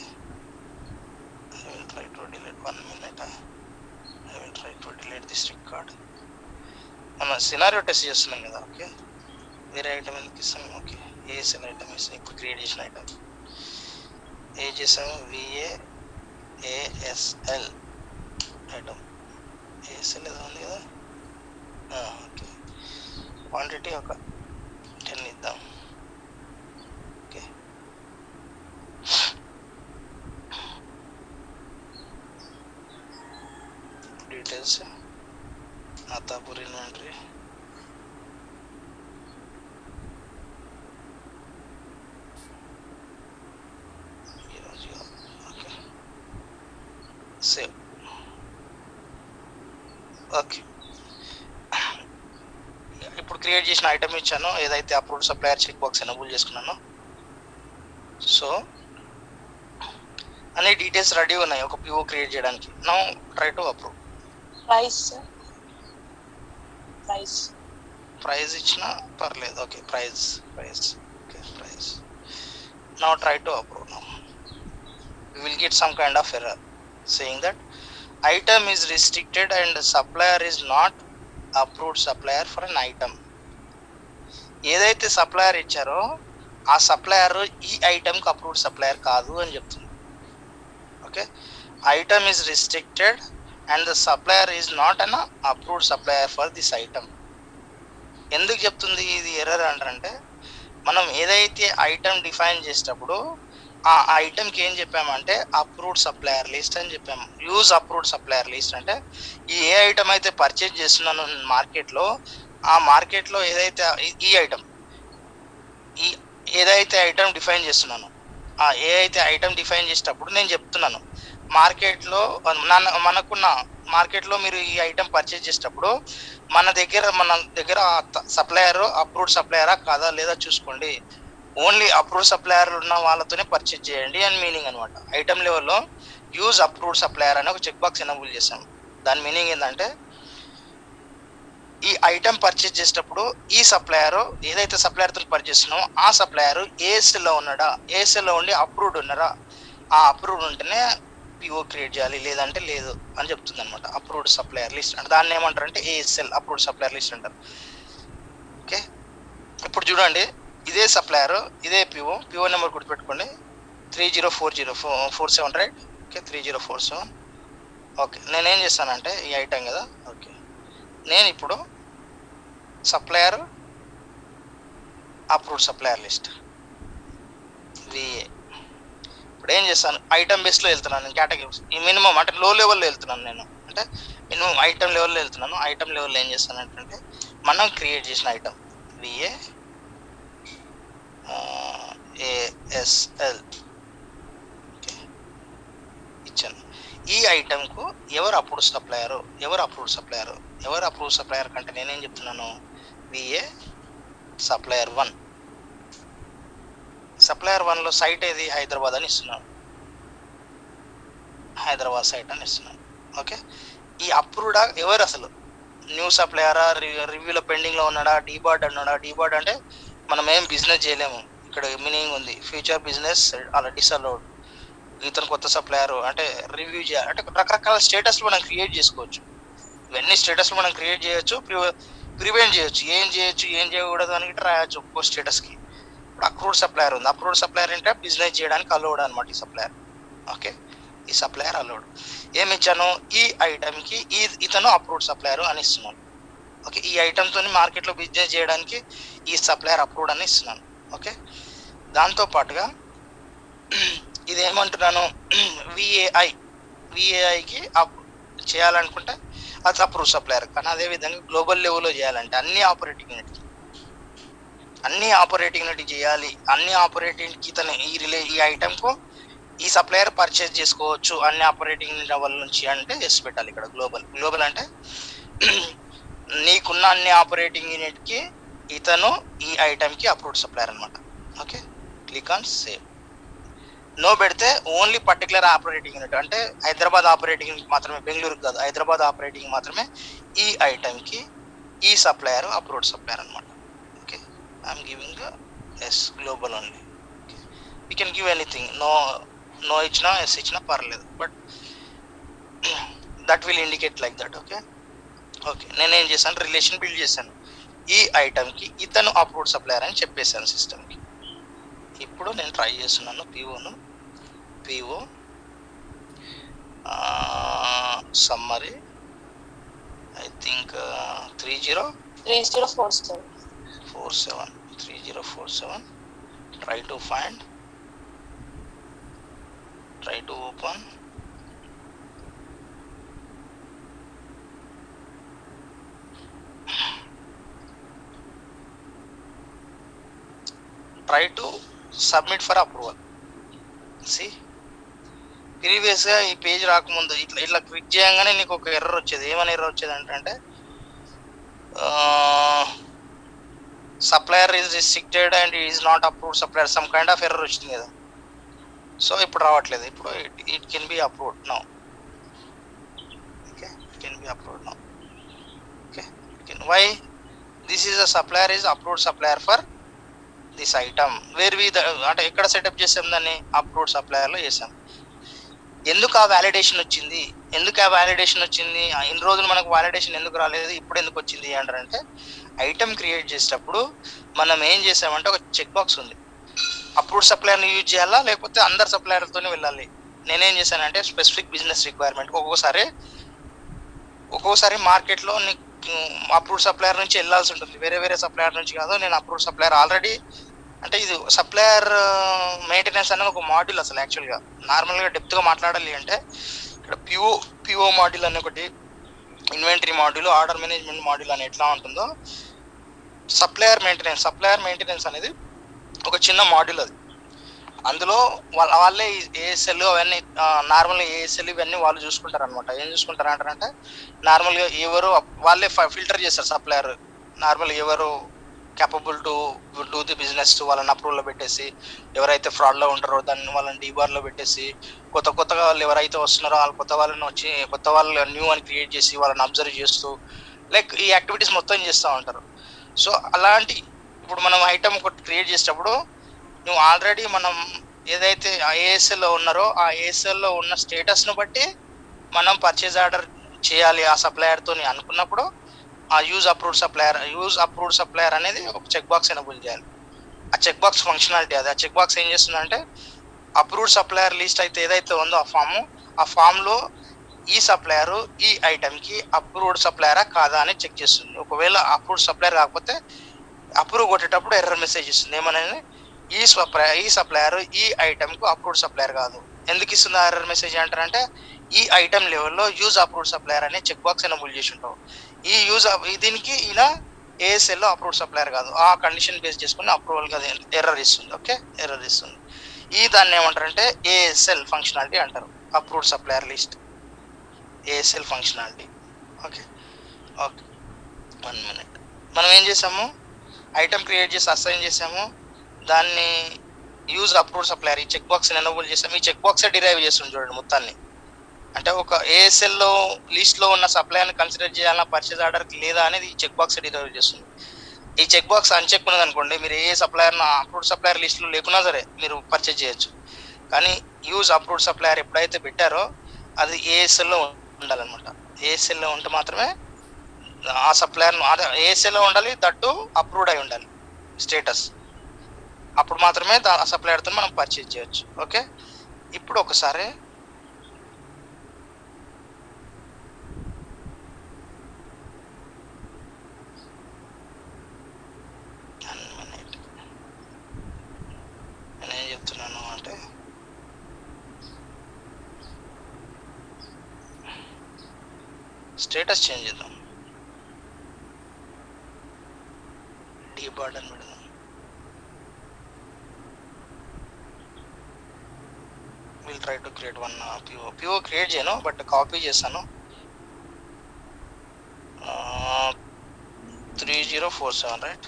I will try to delete 1 minute. I will try to delete this record. మనం సినారియో టెస్ట్ చేస్తున్నాం కదా. ఓకే, వేరే ఐటమ్ ఎందుకు ఇస్తాం. ఓకే, ఏఎస్ఎల్ ఐటమ్ ఇస్తాం. ఇప్పుడు క్రియేట్ చేసిన ఐటమ్ ఏ చేసాము, VAASL ఐటమ్. ఏఎస్ఎల్ ఏదో ఉంది కదా. ఓకే, క్వాంటిటీ ఒక 10 ఇద్దాం. Okay, details Atapur inventory. Okay, save. Okay, ఇప్పుడు క్రియేట్ చేసిన ఐటమ్ ఇచ్చాను, ఏదైతే approved supplier check box enable చేసుకున్నాను. సో అనే డీటెయిల్స్ రెడీ ఉన్నాయి ఒక పిఓ క్రియేట్ చేయడానికి. Now try to approve. Price price price ఇచ్చిన పర్లేదు. Okay, price okay, price. Now try to approve. Now we will get some kind of error saying that item is restricted and supplier is not approved supplier for an item. ఏదైతే సప్లయర్ ఇచ్చారో ఆ సప్లయర్ ఈ ఐటమ్కి అప్రూవ్డ్ సప్లయర్ కాదు అని చెప్తుంది. Okay, item is restricted and the supplier is not an approved supplier for this item. ఎందుకు చెప్తుంది ఇది ఎర్రర్ అంటే, మనం ఏదైతే ఐటమ్ డిఫైన్ చేసేటప్పుడు ఆ ఐటమ్కి ఏం చెప్పామంటే అప్రూవ్డ్ సప్లయర్ లిస్ట్ అని చెప్పాము. యూజ్ అప్రూవ్డ్ సప్లయర్ లిస్ట్ అంటే ఏ ఐటమ్ అయితే పర్చేజ్ చేస్తున్నాను మార్కెట్లో, ఆ మార్కెట్లో ఏదైతే ఈ ఐటమ్ ఏదైతే ఐటమ్ డిఫైన్ చేస్తున్నాను, ఆ ఏదైతే ఐటమ్ డిఫైన్ చేసేటప్పుడు నేను చెప్తున్నాను మార్కెట్లో మనకున్న మార్కెట్లో మీరు ఈ ఐటమ్ పర్చేజ్ చేసేటప్పుడు మన దగ్గర సప్లయర్ అప్రూవ్డ్ సప్లయరా కాదా లేదా చూసుకోండి. ఓన్లీ అప్రూవ్డ్ సప్లయర్ ఉన్న వాళ్ళతోనే పర్చేజ్ చేయండి అని మీనింగ్ అనమాట. ఐటమ్ లెవెల్లో యూజ్ అప్రూవ్డ్ సప్లయర్ అని ఒక చెక్ బాక్స్ ఎనేబుల్ చేసాం. దాని మీనింగ్ ఏంటంటే ఈ ఐటమ్ పర్చేజ్ చేసేటప్పుడు ఈ సప్లయర్ ఏదైతే సప్లయర్తో పర్చేజ్ చేస్తున్నామో ఆ సప్లయర్ ఏఎస్ఎల్లో ఉన్నాడా, ఏఎస్ఎల్లో ఉండి అప్రూవ్డ్ ఉన్నారా, ఆ అప్రూవ్డ్ ఉంటేనే పిఓ క్రియేట్ చేయాలి, లేదంటే లేదు అని చెప్తుంది అనమాట. అప్రూవ్డ్ సప్లయర్ లిస్ట్ అంటే దాన్ని ఏమంటారు అంటే ఏఎస్ఎల్ అప్రూవ్డ్ సప్లయర్ లిస్ట్ అంటారు. ఓకే, ఇప్పుడు చూడండి ఇదే సప్లయర్ ఇదే పిఓ నెంబర్ గుర్తుపెట్టుకోండి 304047 రైట్. ఓకే, 3047. ఓకే, నేనేం చేస్తానంటే ఈ ఐటమ్ కదా. ఓకే, నేను ఇప్పుడు supplier approved supplier list VA. ఇప్పుడు ఏం చేస్తాను ఐటమ్ బేస్లో వెళ్తున్నాను నేను, కేటగిరీస్ ఈ మినిమం అంటే లో లెవెల్లో వెళ్తున్నాను నేను, అంటే మినిమం ఐటమ్ లెవెల్లో వెళ్తున్నాను. ఐటమ్ లెవెల్లో ఏం చేస్తాను అంటే మనం క్రియేట్ చేసిన ఐటమ్ విఏ ఏఎస్ఎల్ ఇచ్చాను. ఈ ఐటమ్కు ఎవరు అప్రూవ్డ్ సప్లయర్ కంటే నేనేం చెప్తున్నాను విఏ సప్లయర్ 1. సప్లయర్ 1లో సైట్ ఏది హైదరాబాద్ అని ఇస్తున్నాను, హైదరాబాద్ సైట్ అని ఇస్తున్నాను. ఓకే, ఈ అప్రూవ్డ్ ఎవరు అసలు న్యూ సప్లయరా, రివ్యూలో పెండింగ్లో ఉన్నాడా, డీబార్డ్ అన్నాడా. డీబార్డ్ అంటే మనం ఏం బిజినెస్ చేయలేము, ఇక్కడ మీనింగ్ ఉంది ఫ్యూచర్ బిజినెస్ అలా డిసలౌడ్. ఇతను కొత్త సప్లయర్ అంటే రివ్యూ చేయాలి అంటే రకరకాల స్టేటస్లు మనం క్రియేట్ చేసుకోవచ్చు. ఇవన్నీ స్టేటస్లు మనం క్రియేట్ చేయొచ్చు, ప్రివెంట్ చేయొచ్చు, ఏం చేయకూడదు అని రాయొచ్చు ఒక్కో స్టేటస్కి. ఇప్పుడు అప్రూవ్డ్ సప్లయర్ ఉంది, అప్రూవ్డ్ సప్లయర్ అంటే బిజినెస్ చేయడానికి అలౌడ్ అనమాట ఈ సప్లయర్. ఓకే, ఈ సప్లయర్ అలౌడ్. ఏమి ఇచ్చాను ఈ ఐటమ్కి ఇతను అప్రూవ్డ్ సప్లయర్ అని ఇస్తున్నాను. ఓకే, ఈ ఐటమ్తో మార్కెట్లో బిజినెస్ చేయడానికి ఈ సప్లయర్ అప్రూవ్డ్ అని ఇస్తున్నాను. ఓకే, దాంతోపాటుగా ఇదేమంటున్నాను విఏఐకి చేయాలనుకుంటే అది అప్రూవ్ సప్లయర్. కానీ అదేవిధంగా గ్లోబల్ లెవెల్లో చేయాలంటే అన్ని ఆపరేటింగ్ యూనిట్ చేయాలి. అన్ని ఆపరేటింగ్కి ఇతను ఈ ఐటమ్కు ఈ సప్లయర్ పర్చేజ్ చేసుకోవచ్చు అన్ని ఆపరేటింగ్ లెవెల్ నుంచి అంటే ఎస్ పెట్టాలి. ఇక్కడ గ్లోబల్ అంటే నీకున్న అన్ని ఆపరేటింగ్ యూనిట్కి ఇతను ఈ ఐటమ్కి అప్రూవ్డ్ సప్లయర్ అనమాట. Okay, click on save. No పెడితే ఓన్లీ పర్టికులర్ ఆపరేటింగ్ యూనిట్ అంటే హైదరాబాద్ ఆపరేటింగ్ యూనిట్ మాత్రమే, బెంగళూరుకి కాదు, హైదరాబాద్ ఆపరేటింగ్ మాత్రమే ఈ ఐటమ్కి ఈ సప్లయర్ అప్రూవ్డ్ సప్లయర్ అనమాట. Okay, I'm giving yes global only. You can give anything, no ఇచ్చినా ఎస్ ఇచ్చినా పర్లేదు, but that will indicate like that. Okay, నేనేం చేశాను రిలేషన్ బిల్డ్ చేశాను, ఈ ఐటమ్కి ఇతను అప్రూవ్డ్ సప్లయర్ అని చెప్పేశాను సిస్టమ్కి. ఇప్పుడు నేను ట్రై చేస్తున్నాను PO summary I think 3047 try to find, try to open. Try to submit for approval. See ప్రీవియస్గా ఈ పేజ్ రాకముందు ఇట్లా ఇట్లా క్లిక్ చేయగానే నీకు ఒక ఎర్రర్ వచ్చేది. ఏమని ఎర్రర్ వచ్చేది అంటే supplier is restricted and is not approved supplier, some kind of error వచ్చింది కదా. సో ఇప్పుడు రావట్లేదు. ఇప్పుడు it can be approved now. Okay, it can be approved now. Okay, why this is a supplier is approved supplier for this item where we అంటే ఎక్కడ సెటప్ చేసాం దాన్ని, అప్రూవ్డ్ సప్లయర్లో చేసాం. ఎందుకు ఆ వ్యాలిడేషన్ వచ్చింది, ఇన్ని రోజులు మనకు వ్యాలిడేషన్ ఎందుకు రాలేదు, ఇప్పుడు ఎందుకు వచ్చింది అంటారంటే ఐటమ్ క్రియేట్ చేసేటప్పుడు మనం ఏం చేసామంటే ఒక చెక్ బాక్స్ ఉంది. అప్రూవ్డ్ సప్లయర్ని యూజ్ చేయాలా లేకపోతే అందరు సప్లయర్లతోనే వెళ్ళాలి. నేనేం చేశానంటే స్పెసిఫిక్ బిజినెస్ రిక్వైర్మెంట్, ఒక్కోసారి మార్కెట్లో నీకు అప్రూవ్డ్ సప్లయర్ నుంచి వెళ్ళాల్సి ఉంటుంది, వేరే సప్లయర్ నుంచి కాదు. నేను అప్రూవ్డ్ సప్లయర్ ఆల్రెడీ అంటే ఇది సప్లయర్ మెయింటెనెన్స్ అనేది ఒక మాడ్యూల్. అసలు యాక్చువల్గా నార్మల్గా డెప్త్గా మాట్లాడాలి అంటే ఇక్కడ పిఓ మాడ్యూల్ అనే ఒకటి, inventory module, order management module అని ఎట్లా ఉంటుందో సప్లయర్ మెయింటెనెన్స్ అనేది ఒక చిన్న మాడ్యూల్. అది అందులో వాళ్ళే ఏఎస్ఎల్ అవన్నీ నార్మల్గా ఏఎస్ఎల్ ఇవన్నీ వాళ్ళు చూసుకుంటారు అనమాట. ఏం చూసుకుంటారు అంటారంటే నార్మల్గా ఎవరు వాళ్ళే ఫిల్టర్ చేస్తారు సప్లయర్, నార్మల్గా ఎవరు capable to do the business వాళ్ళని అప్రూవల్లో పెట్టేసి, ఎవరైతే ఫ్రాడ్లో ఉంటారో దాన్ని వాళ్ళని డీబార్లో పెట్టేసి, కొత్తగా వాళ్ళు ఎవరైతే వస్తున్నారో వాళ్ళు కొత్త వాళ్ళు న్యూ అని క్రియేట్ చేసి వాళ్ళని అబ్జర్వ్ చేస్తూ లైక్ ఈ యాక్టివిటీస్ మొత్తం చేస్తూ ఉంటారు. సో అలాంటి ఇప్పుడు మనం ఐటమ్ ఒకటి క్రియేట్ చేసేటప్పుడు నువ్వు ఆల్రెడీ మనం ఏదైతే ఏఎస్ఎల్లో ఉన్నారో ఆ ఏఎస్ఎల్లో ఉన్న స్టేటస్ను బట్టి మనం పర్చేజ్ ఆర్డర్ చేయాలి ఆ సప్లయర్తో అనుకున్నప్పుడు ఆ యూజ్ అప్రూవ్డ్ సప్లయర్ అనేది ఒక చెక్ బాక్స్ ఎనేబుల్ చేయాలి. ఆ చెక్ బాక్స్ ఫంక్షనాలిటీ అది. ఆ చెక్ బాక్స్ ఏం చేస్తుందంటే అప్రూవ్డ్ సప్లయర్ లిస్ట్ అయితే ఏదైతే ఉందో ఆ ఫామ్లో ఈ సప్లయర్ ఈ ఐటమ్కి అప్రూవ్డ్ సప్లయరా కాదా అని చెక్ చేస్తుంది. ఒకవేళ అప్రూవ్డ్ సప్లయర్ కాకపోతే అప్రూవ్ కొట్టేటప్పుడు ఎర్రర్ మెసేజ్ ఇస్తుంది. ఏమనేది ఈ సప్లయర్ ఈ ఐటమ్కు అప్రూవ్డ్ సప్లయర్ కాదు. ఎందుకు ఇస్తుంది ఆ ఎర్రర్ మెసేజ్ అంటారంటే ఈ ఐటమ్ లెవెల్లో యూజ్ అప్రూవ్డ్ సప్లయర్ అనే చెక్ బాక్స్ ఎనేబుల్ చేసి ఉంటావు. దీనికి ఇలా ఏఎస్ఎల్లో అప్రూవ్డ్ సప్లయర్ కాదు, ఆ కండిషన్ బేస్ చేసుకుని అప్రూవల్ కాదు ఎర్రర్ ఇస్తుంది. ఓకే, ఎర్రర్ ఇస్తుంది. దాన్ని ఏమంటారంటే ఏఎస్ఎల్ ఫంక్షనాలిటీ అంటారు, approved supplier list, ASL functionality. Okay 1 minute. మనం ఏం చేసాము, ఐటమ్ క్రియేట్ చేసి అసైన్ చేసాము, దాన్ని యూజ్ అప్రూవ్డ్ సప్లయర్ ఈ చెక్ బాక్స్ ఎనేబుల్ చేసాము. ఈ చెక్ బాక్సే డిరైవ్ చేస్తుంది చూడండి మొత్తాన్ని. అంటే ఒక ఏఎస్ఎల్లో లిస్ట్లో ఉన్న సప్లయర్ని కన్సిడర్ చేయాలన్నా పర్చేజ్ ఆర్డర్కి లేదా అనేది ఈ చెక్ బాక్స్ డిరైవ్ చేస్తుంది. ఈ చెక్ బాక్స్ అన్చెక్ ఉన్నది అనుకోండి, మీరు ఏ సప్లయర్ అప్రూవ్డ్ సప్లయర్ లిస్టులో లేకున్నా సరే మీరు పర్చేజ్ చేయొచ్చు. కానీ యూజ్ అప్రూవ్డ్ సప్లయర్ ఎప్పుడైతే పెట్టారో అది ఏఎస్ఎల్లో ఉండాలన్నమాట. ఏఎస్ఎల్లో ఉంటే మాత్రమే ఆ సప్లయర్ ఏఎస్ఎల్లో ఉండాలి, దట్టు అప్రూవ్డ్ అయి ఉండాలి స్టేటస్. అప్పుడు మాత్రమే ఆ సప్లయర్తో మనం పర్చేజ్ చేయొచ్చు. ఓకే, ఇప్పుడు ఒకసారి నేనేం చెప్తున్నాను అంటే స్టేటస్ చేంజ్ చేద్దాం, డీబార్డ్ అని పెడదాం. Will try to create one PO create చేయను, బట్ కాపీ చేస్తాను. 3047 రైట్.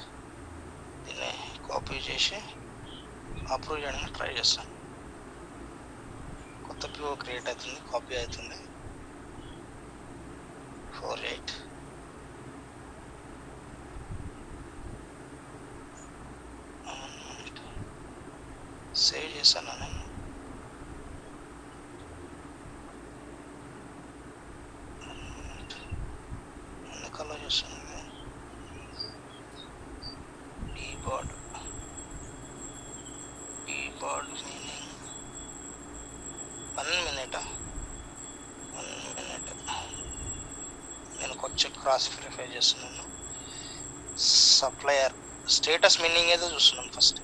దీన్ని కాపీ చేసి అప్రూవ్ చేయడానికి ట్రై చేస్తాను. కొత్త పిఓ క్రియేట్ అవుతుంది, కాపీ అవుతుంది. 48 సేవ్ చేశాను నేను. ఎందుకు అలా చేస్తుంది డీబార్డ్ మీనింగ్ 1 minute. నేను కొంచెం క్రాస్ వెరిఫై చేస్తున్నాను. సప్లయర్ స్టేటస్ మీనింగ్ ఏదో చూస్తున్నాం ఫస్ట్.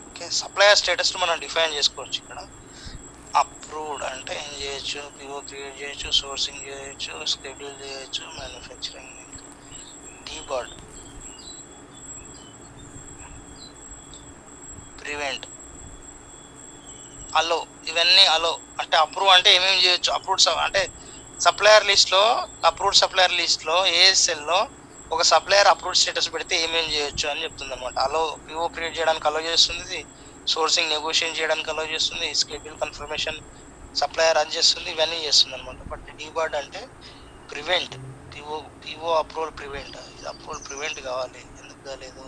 ఓకే, సప్లయర్ స్టేటస్ను మనం డిఫైన్ చేసుకోవచ్చు. ఇక్కడ అప్రూవ్డ్ అంటే ఏం చేయొచ్చు, పిఓ క్రియేట్ చేయొచ్చు, సోర్సింగ్ చేయొచ్చు, షెడ్యూల్ చేయొచ్చు, మ్యానుఫ్యాక్చరింగ్. డీబార్డ్ ప్రివెంట్, అలో, ఇవన్నీ అలో అంటే అప్రూవ్ అంటే ఏమేమి చేయొచ్చు. అప్రూవ్డ్ అంటే సప్లయర్ లిస్ట్లో, అప్రూవ్డ్ సప్లయర్ లిస్ట్లో ఏఎస్ఎల్లో ఒక సప్లయర్ అప్రూవ్డ్ స్టేటస్ పెడితే ఏమేమి చేయొచ్చు అని చెప్తుంది అనమాట. అలో పిఓ క్రియేట్ చేయడానికి అలో చేస్తుంది, సోర్సింగ్ నెగోషియేట్ చేయడానికి అలో చేస్తుంది, స్కెడ్యూల్ కన్ఫర్మేషన్ సప్లయర్ రన్ చేస్తుంది, ఇవన్నీ చేస్తుంది అనమాట. బట్ డీబార్డ్ అంటే ప్రివెంట్, పిఓ అప్రూవల్ ప్రివెంట్. ఇది అప్రూవల్ ప్రివెంట్ కావాలి, ఎందుకు కాలేదు?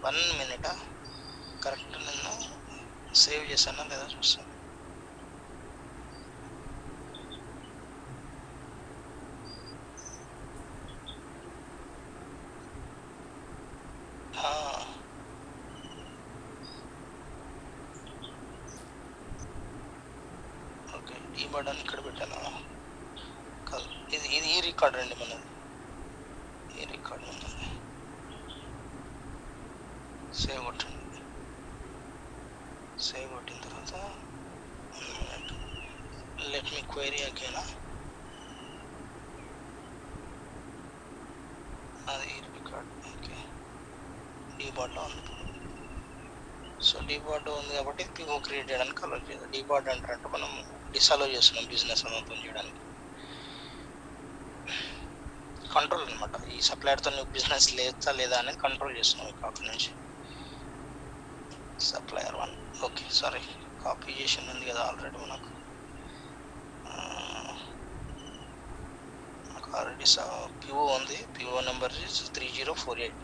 1 minute కరెక్ట్ నిన్ను సేవ్ చేశానా లేదా చూస్తాను. ఓకే, ఈ బటన్ ఇక్కడ పెట్టాను కాదు, ఇది ఇది ఈ రికార్డ్ అండి మనది. ఈ రికార్డ్ ఉన్నది, సేవ్ కొట్టండి. సేవ్ కొట్టిన తర్వాత లెట్ మీ క్వైరీ అగైనా, అది రికార్డ్. ఓకే, డీబార్డ్లో ఉంది. సో డీబార్డ్ ఉంది కాబట్టి పిఓ క్రియేట్ చేయడానికి అలో చేయదు. డీబార్డ్ అంటే మనం డిసలో చేస్తున్నాం బిజినెస్ ఓపెన్ చేయడానికి. కంట్రోల్ అనమాట, ఈ సప్లయర్తో నువ్వు బిజినెస్ లేదా అనేది కంట్రోల్ చేస్తున్నాం అక్కడి నుంచి. సప్లయర్ 1, ఓకే సారీ కాపీ చేసింది ఉంది కదా ఆల్రెడీ మనకు ఆల్రెడీ పిఓ ఉంది. PO number 3048.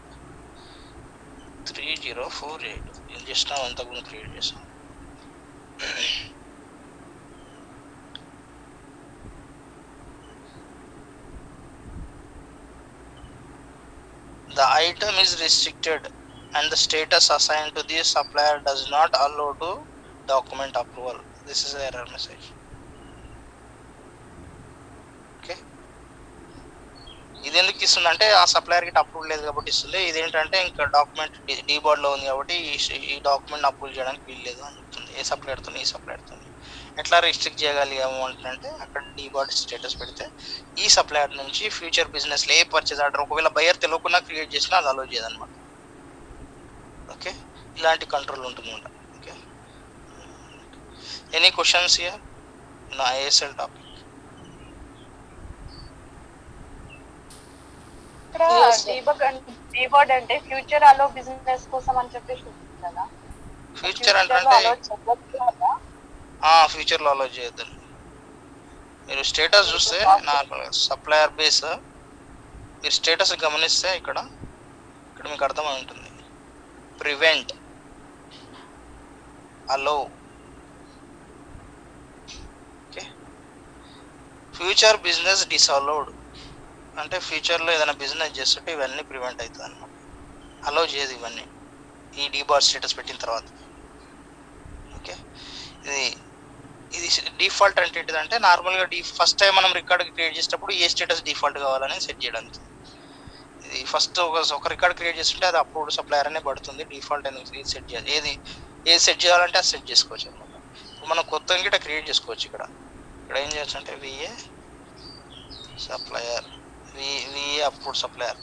ఇది జస్ట్ నా అంతకుముందు క్రియేట్ చేసాం. The item is restricted and the status assigned to the supplier does not allow to document approval. This is an error message. Okay, ఇది ఎందుకు ఇస్తుంది అంటే ఆ సప్లయర్కి అప్రూవ్ లేదు కాబట్టి ఇస్తుంది. ఇదేంటంటే ఇంకా డాక్యుమెంట్ డీబార్డ్లో ఉంది కాబట్టి ఈ డాక్యుమెంట్ అప్రూవ్ చేయడానికి వీలు లేదు అని చెప్తుంది. ఏ సప్లయర్తో ఈ సప్లయర్తో ఎట్లా రిస్ట్రిక్ట్ చేయగలిగాము అంటే అక్కడ డీబార్డ్ స్టేటస్ పెడితే ఈ సప్లయర్ నుంచి ఫ్యూచర్ బిజినెస్లో ఏ పర్చేజ్ ఆర్డర్ ఒకవేళ బయర్ తెలియకుండా క్రియేట్ చేసినా అది అలో చేయదన్నమాట. ఓకే, ఇలాంటి కంట్రోల్ ఉంటుందన్నమాట. ఓకే, ఎనీ క్వశ్చన్స్ హియర్ నా ఏఎస్ఎల్ టాపిక్? డీబార్డ్ అంటే ఫ్యూచర్ అలో బిజినెస్ కోసం అని చెప్పేసి ఉంటుంది కదా. ఫ్యూచర్ అంటే ఫ్యూచర్లో అలో చేయొద్దండి. మీరు స్టేటస్ చూస్తే నార్మల్గా సప్లయర్ బేస్ మీరు స్టేటస్ గమనిస్తే ఇక్కడ మీకు అర్థమై ఉంటుంది. ప్రివెంట్, అలో, ఓకే. ఫ్యూచర్ బిజినెస్ డిసలౌడ్ అంటే ఫ్యూచర్లో ఏదైనా బిజినెస్ చేస్తుంటే ఇవన్నీ ప్రివెంట్ అవుతుంది అన్నమాట. అలో చేయదు ఇవన్నీ ఈ డీబార్డ్ స్టేటస్ పెట్టిన తర్వాత. ఓకే, ఇది డిఫాల్ట్ అంటే ఏంటిదంటే నార్మల్గా ఫస్ట్ టైం మనం రికార్డ్ క్రియేట్ చేసేటప్పుడు ఏ స్టేటస్ డిఫాల్ట్ కావాలని సెట్ చేయడానికి. ఇది ఫస్ట్ ఒక రికార్డ్ క్రియేట్ చేస్తుంటే అది అప్రూవ్డ్ సప్లయర్ అనే పడుతుంది. డిఫాల్ట్ అనేది సెట్ చేయాలి. ఏది సెట్ చేయాలంటే అది సెట్ చేసుకోవచ్చు అనమాట. ఇప్పుడు మనం కొత్తగా గిట్ట క్రియేట్ చేసుకోవచ్చు. ఇక్కడ ఏం చేయొచ్చు అంటే VA supplier, VA approved supplier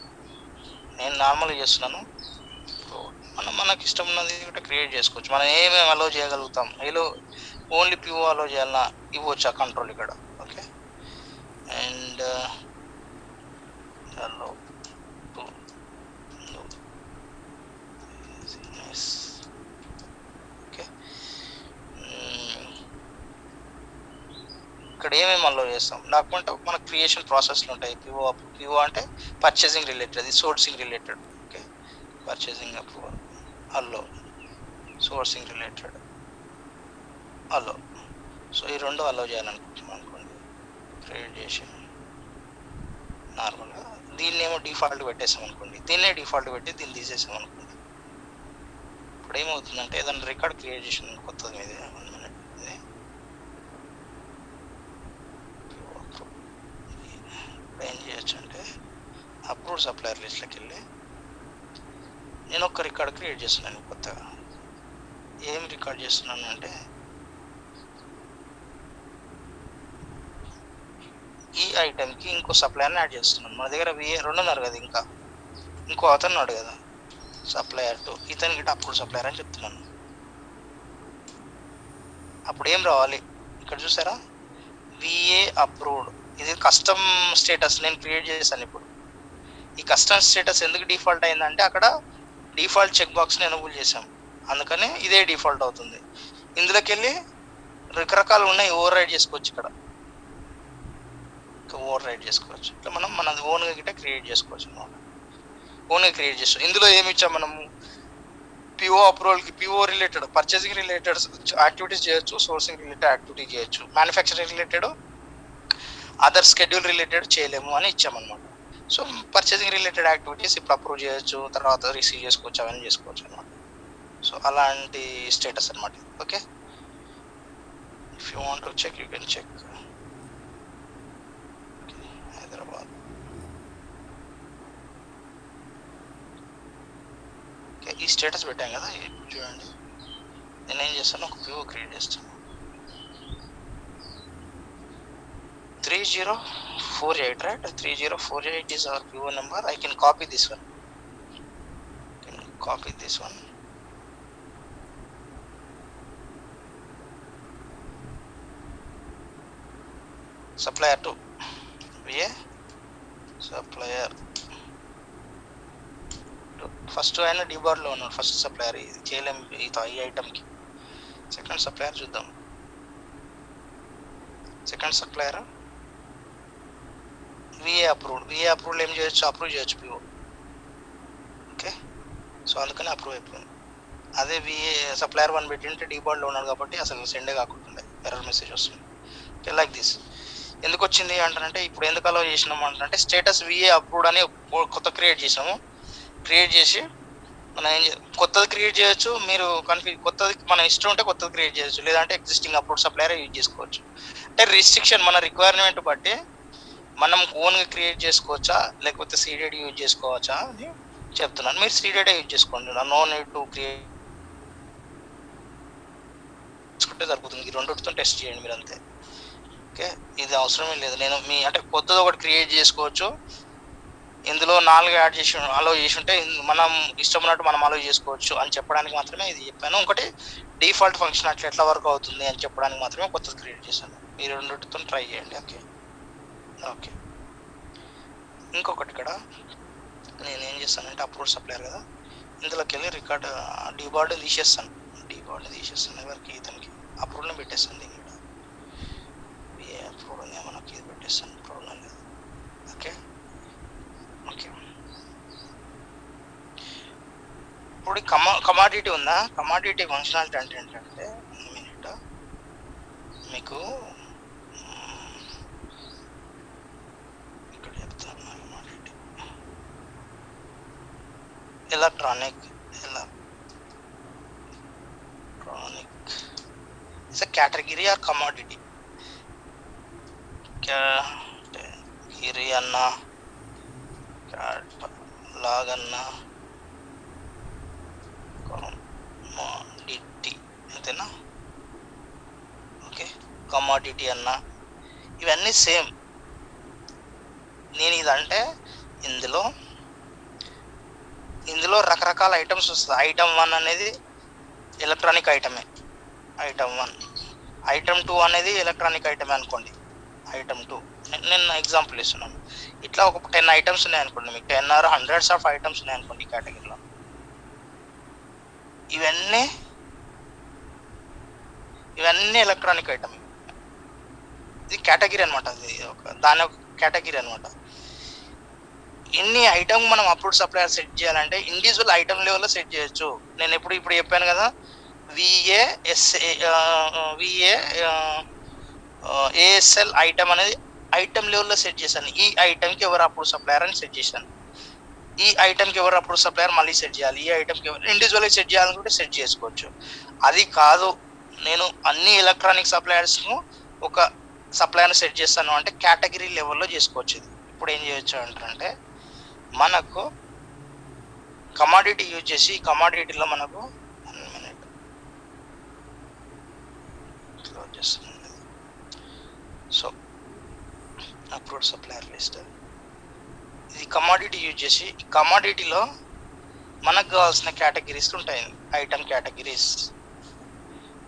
నేను నార్మల్గా చేస్తున్నాను. మనకి ఇష్టం ఉన్నది కూడా క్రియేట్ చేసుకోవచ్చు. మనం ఏమేమి అలో చేయగలుగుతాం, ఓన్లీ పిఓ అలో చేయాలన్నా ఇవ్వచ్చు ఆ కంట్రోల్ ఇక్కడ. ఓకే, అండ్ అలో ఓకే, ఇక్కడ ఏమేమి అలో చేస్తాం డాక్యుమెంట్ మన క్రియేషన్ ప్రాసెస్లు ఉంటాయి. పిఓ అంటే పర్చేసింగ్ రిలేటెడ్, అది sourcing related. Okay, purchasing approval అలో, సోర్సింగ్ రిలేటెడ్ అలో. సో ఈ రెండు అలో చేయాలనుకుంటున్నాం అనుకోండి, క్రియేట్ చేసి నార్మల్గా దీన్ని ఏమో డిఫాల్ట్ పెట్టేసాం అనుకోండి, దీన్నే డిఫాల్ట్ పెట్టి దీన్ని తీసేసాం అనుకోండి. ఇప్పుడు ఏమవుతుందంటే ఏదైనా రికార్డ్ క్రియేట్ చేసిన కొత్తది మీద ఏం చేయొచ్చు అంటే అప్రూవ్డ్ సప్లయర్ లిస్ట్లోకి వెళ్ళి నేను ఒక రికార్డ్ క్రియేట్ చేస్తున్నాను కొత్తగా. ఏం రికార్డ్ చేస్తున్నాను అంటే ఈ ఐటెంకి ఇంకో సప్లయర్ని యాడ్ చేస్తున్నాను. మన దగ్గర రెండు ఉన్నారు కదా, ఇంకో అతను ఉన్నాడు కదా సప్లయర్ 2, ఇతనికి అప్రూవ్డ్ సప్లయర్ అని చెప్తున్నాను. అప్పుడు ఏం రావాలి, ఇక్కడ చూసారా విఏ అప్రూవ్డ్. ఇది కస్టమ్ స్టేటస్ నేను క్రియేట్ చేశాను. ఇప్పుడు ఈ కస్టమ్ స్టేటస్ ఎందుకు డిఫాల్ట్ అయిందంటే అక్కడ డిఫాల్ట్ చెక్ బాక్స్ని ఎనేబుల్ చేసాం, అందుకని ఇదే డిఫాల్ట్ అవుతుంది. ఇందులోకి వెళ్ళి రకరకాలు ఉన్నాయి, ఓవర్ రైడ్ చేసుకోవచ్చు. ఇక్కడ ఓవర్ రైడ్ చేసుకోవచ్చు. ఇట్లా మనం మనది ఓన్గా గిట్ట క్రియేట్ చేసుకోవచ్చు అనమాట. ఓన్గా క్రియేట్ చేస్తాం. ఇందులో ఏమి ఇచ్చాం మనము, పిఓ అప్రూవల్కి PO related purchasing related activities చేయొచ్చు, సోర్సింగ్ రిలేటెడ్ యాక్టివిటీ చేయొచ్చు, manufacturing related other schedule related చేయలేము అని ఇచ్చామన్నమాట. సో పర్చేసింగ్ రిలేటెడ్ యాక్టివిటీస్ ఇప్పుడు అప్రూవ్ చేయొచ్చు, తర్వాత రిసీవ్ చేసుకోవచ్చు, అవన్నీ చేసుకోవచ్చు అనమాట. సో అలాంటి స్టేటస్ అనమాట. Okay, if you want to check you can check. Hyderabad ఈ స్టేటస్ పెట్టాం కదా, ఇప్పుడు చూడండి నేనేం చేస్తాను, ఒక పిఓ క్రియేట్ చేస్తాను. 3048, right? 3048 is our PO number. I can copy this one. Supplier 2. VA supplier 2. First ఆయన డిబార్ లో ఉన్నాడు. ఫస్ట్ సప్లయర్ ఇది చేయలేం ఈ ఐటమ్ కి. సెకండ్ సప్లయర్ చూద్దాం. Second supplier VA approved. ఏం చేయొచ్చు, అప్రూవ్ చేయొచ్చు పిఓ. ఓకే, సో అందుకని అప్రూవ్ అయిపోయింది. అదే విఏ సప్లయర్ 1 పెట్టింటే డిబార్డ్లో ఉన్నాడు కాబట్టి అసలు సెండే కాకుండా ఎర్రర్ మెసేజ్ వస్తుంది. Okay, like this. ఎందుకు వచ్చింది అంటారంటే, ఇప్పుడు ఎందుకు అలో చేసినాము అంటే స్టేటస్ విఏ అప్రూవ్డ్ అని కొత్త క్రియేట్ చేసాము. క్రియేట్ చేసి మనం కొత్తది క్రియేట్ చేయొచ్చు. మీరు కొత్తది మన ఇష్టం ఉంటే కొత్తది క్రియేట్ చేయొచ్చు, లేదంటే ఎగ్జిస్టింగ్ అప్రూవ్డ్ సప్లయర్ యూజ్ చేసుకోవచ్చు. అంటే రిస్ట్రిక్షన్ మన రిక్వైర్మెంట్ బట్టి మనం ఓన్గా క్రియేట్ చేసుకోవచ్చా లేకపోతే సీడెడ్ యూజ్ చేసుకోవచ్చా అని చెప్తున్నాను. మీరు సీడెడ్ యూజ్ చేసుకోండి, నో నీడ్ టు క్రియేట్ చేసుకుంటే సరిపోతుంది. ఈ రెండుతో టెస్ట్ చేయండి మీరు అంతే. ఓకే, ఇది అవసరమే లేదు. నేను అంటే కొత్తది ఒకటి క్రియేట్ చేసుకోవచ్చు, ఇందులో 4 యాడ్ చేసి అలో చేసి ఉంటే మనం ఇష్టం ఉన్నట్టు మనం అలో చేసుకోవచ్చు అని చెప్పడానికి మాత్రమే ఇది చెప్పాను. ఒకటి డిఫాల్ట్ ఫంక్షన్ అట్లా ఎట్లా వర్క్ అవుతుంది అని చెప్పడానికి మాత్రమే కొత్తది క్రియేట్ చేశాను. ఈ రెండుతో ట్రై చేయండి. ఓకే ఓకే, ఇంకొకటి ఇక్కడ నేనేం చేస్తానంటే అప్రూవ్డ్ సప్లయర్ కదా, ఇందులోకి వెళ్ళి రికార్డ్ డిబార్డ్ తీసేస్తాను. ఎవరికి ఇతనికి అప్రూవ్ని పెట్టేస్తాను. దీని కూడా ఏ అప్రూవ్డ్ ఉంది మనకి ఇది పెట్టేస్తాను, ప్రాబ్లం లేదు. ఓకే ఓకే, ఇప్పుడు కమాడిటీ ఉందా, కమాడిటీ ఫంక్షనాలిటీ అంటే ఏంటంటే మినిట్ మీకు electronic is a category or commodity. Category anna log anna commodity అంతేనా. ఓకే, కమాడిటీ అన్న ఇవన్నీ సేమ్. నేను ఇదంటే ఇందులో రకరకాల ఐటమ్స్ వస్తుంది. ఐటమ్ 1 అనేది ఎలక్ట్రానిక్ ఐటమే, ఐటమ్ 1. ఐటమ్ 2 అనేది ఎలక్ట్రానిక్ ఐటమే అనుకోండి. ఐటమ్ 2 నేను ఎగ్జాంపుల్ ఇస్తున్నాను. ఇట్లా ఒక 10 ఐటమ్స్ ఉన్నాయి అనుకోండి, మీకు 10 or hundreds ఆఫ్ ఐటమ్స్ ఉన్నాయి అనుకోండి ఈ కేటగిరీలో. ఇవన్నీ ఎలక్ట్రానిక్ ఐటమ్. ఇది కేటగిరీ అనమాట, దాని ఒక కేటగిరీ అనమాట. ఎన్ని ఐటమ్ మనం అప్రూవ్డ్ సప్లయర్ సెట్ చేయాలంటే ఇండివిజువల్ ఐటమ్ లెవెల్లో సెట్ చేయొచ్చు. నేను ఇప్పుడు చెప్పాను కదా, ఏఎస్ఎల్ ఐటమ్ అనేది ఐటమ్ లెవెల్లో సెట్ చేశాను. ఈ ఐటమ్కి ఎవరు అప్రూవ్డ్ సప్లయర్ అని సెట్ చేశాను. ఈ ఐటమ్కి ఎవరు అప్రూవ్డ్ సప్లయర్ మళ్ళీ సెట్ చేయాలి. ఈ ఐటమ్కి ఎవరు ఇండివిజువల్గా సెట్ చేయాలనుకుంటే సెట్ చేసుకోవచ్చు. అది కాదు, నేను అన్ని ఎలక్ట్రానిక్ సప్లయర్స్ను ఒక సప్లయర్ని సెట్ చేస్తాను అంటే కేటగిరీ లెవెల్లో చేసుకోవచ్చు. ఇది ఇప్పుడు ఏం చేయొచ్చు అంటే మనకు కమాడిటీ యూజ్ చేసి కమాడిటీలో మనకు క్లోజ్ చేస్తున్నాను. సో అప్రూవ్డ్ సప్లయర్ లిస్ట్, ఇది కమాడిటీ యూజ్ చేసి ఈ కమాడిటీలో మనకు కావాల్సిన కేటగిరీస్ ఉంటాయి. ఐటమ్ కేటగిరీస్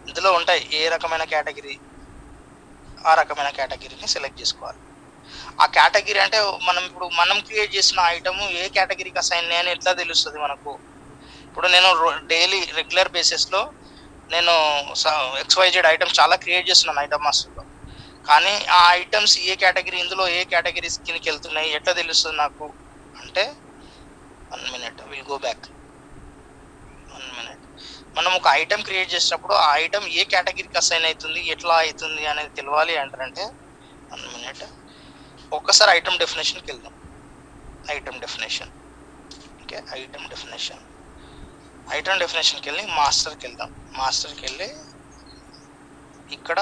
ఇందులో ఉంటాయి ఏ రకమైన కేటగిరీ, ఆ రకమైన కేటగిరీని సెలెక్ట్ చేసుకోవాలి. ఆ కేటగిరీ అంటే మనం క్రియేట్ చేసిన ఐటమ్ ఏ కేటగిరీకి అసైన్ అని ఎట్లా తెలుస్తుంది మనకు? ఇప్పుడు నేను డైలీ రెగ్యులర్ బేసిస్లో నేను XYZ ఐటమ్స్ చాలా క్రియేట్ చేస్తున్నాను ఐటమ్ మాస్టర్లో, కానీ ఆ ఐటమ్స్ ఏ కేటగిరీ, ఇందులో ఏ కేటగిరీస్ కిందకి వెళ్తున్నాయి ఎట్లా తెలుస్తుంది నాకు అంటే 1 minute will go back. 1 minute. మనం ఒక ఐటమ్ క్రియేట్ చేసినప్పుడు ఆ ఐటమ్ ఏ కేటగిరీకి అసైన్ అవుతుంది, ఎట్లా అవుతుంది అనేది తెలియాలి అంటారంటే 1 minute. ఒక్కసారి ఐటమ్ డెఫినేషన్కి వెళ్దాం. ఐటమ్ డెఫినేషన్, ఓకే, ఐటమ్ డెఫినేషన్కి వెళ్ళి మాస్టర్కి వెళ్దాం. మాస్టర్కి వెళ్ళి ఇక్కడ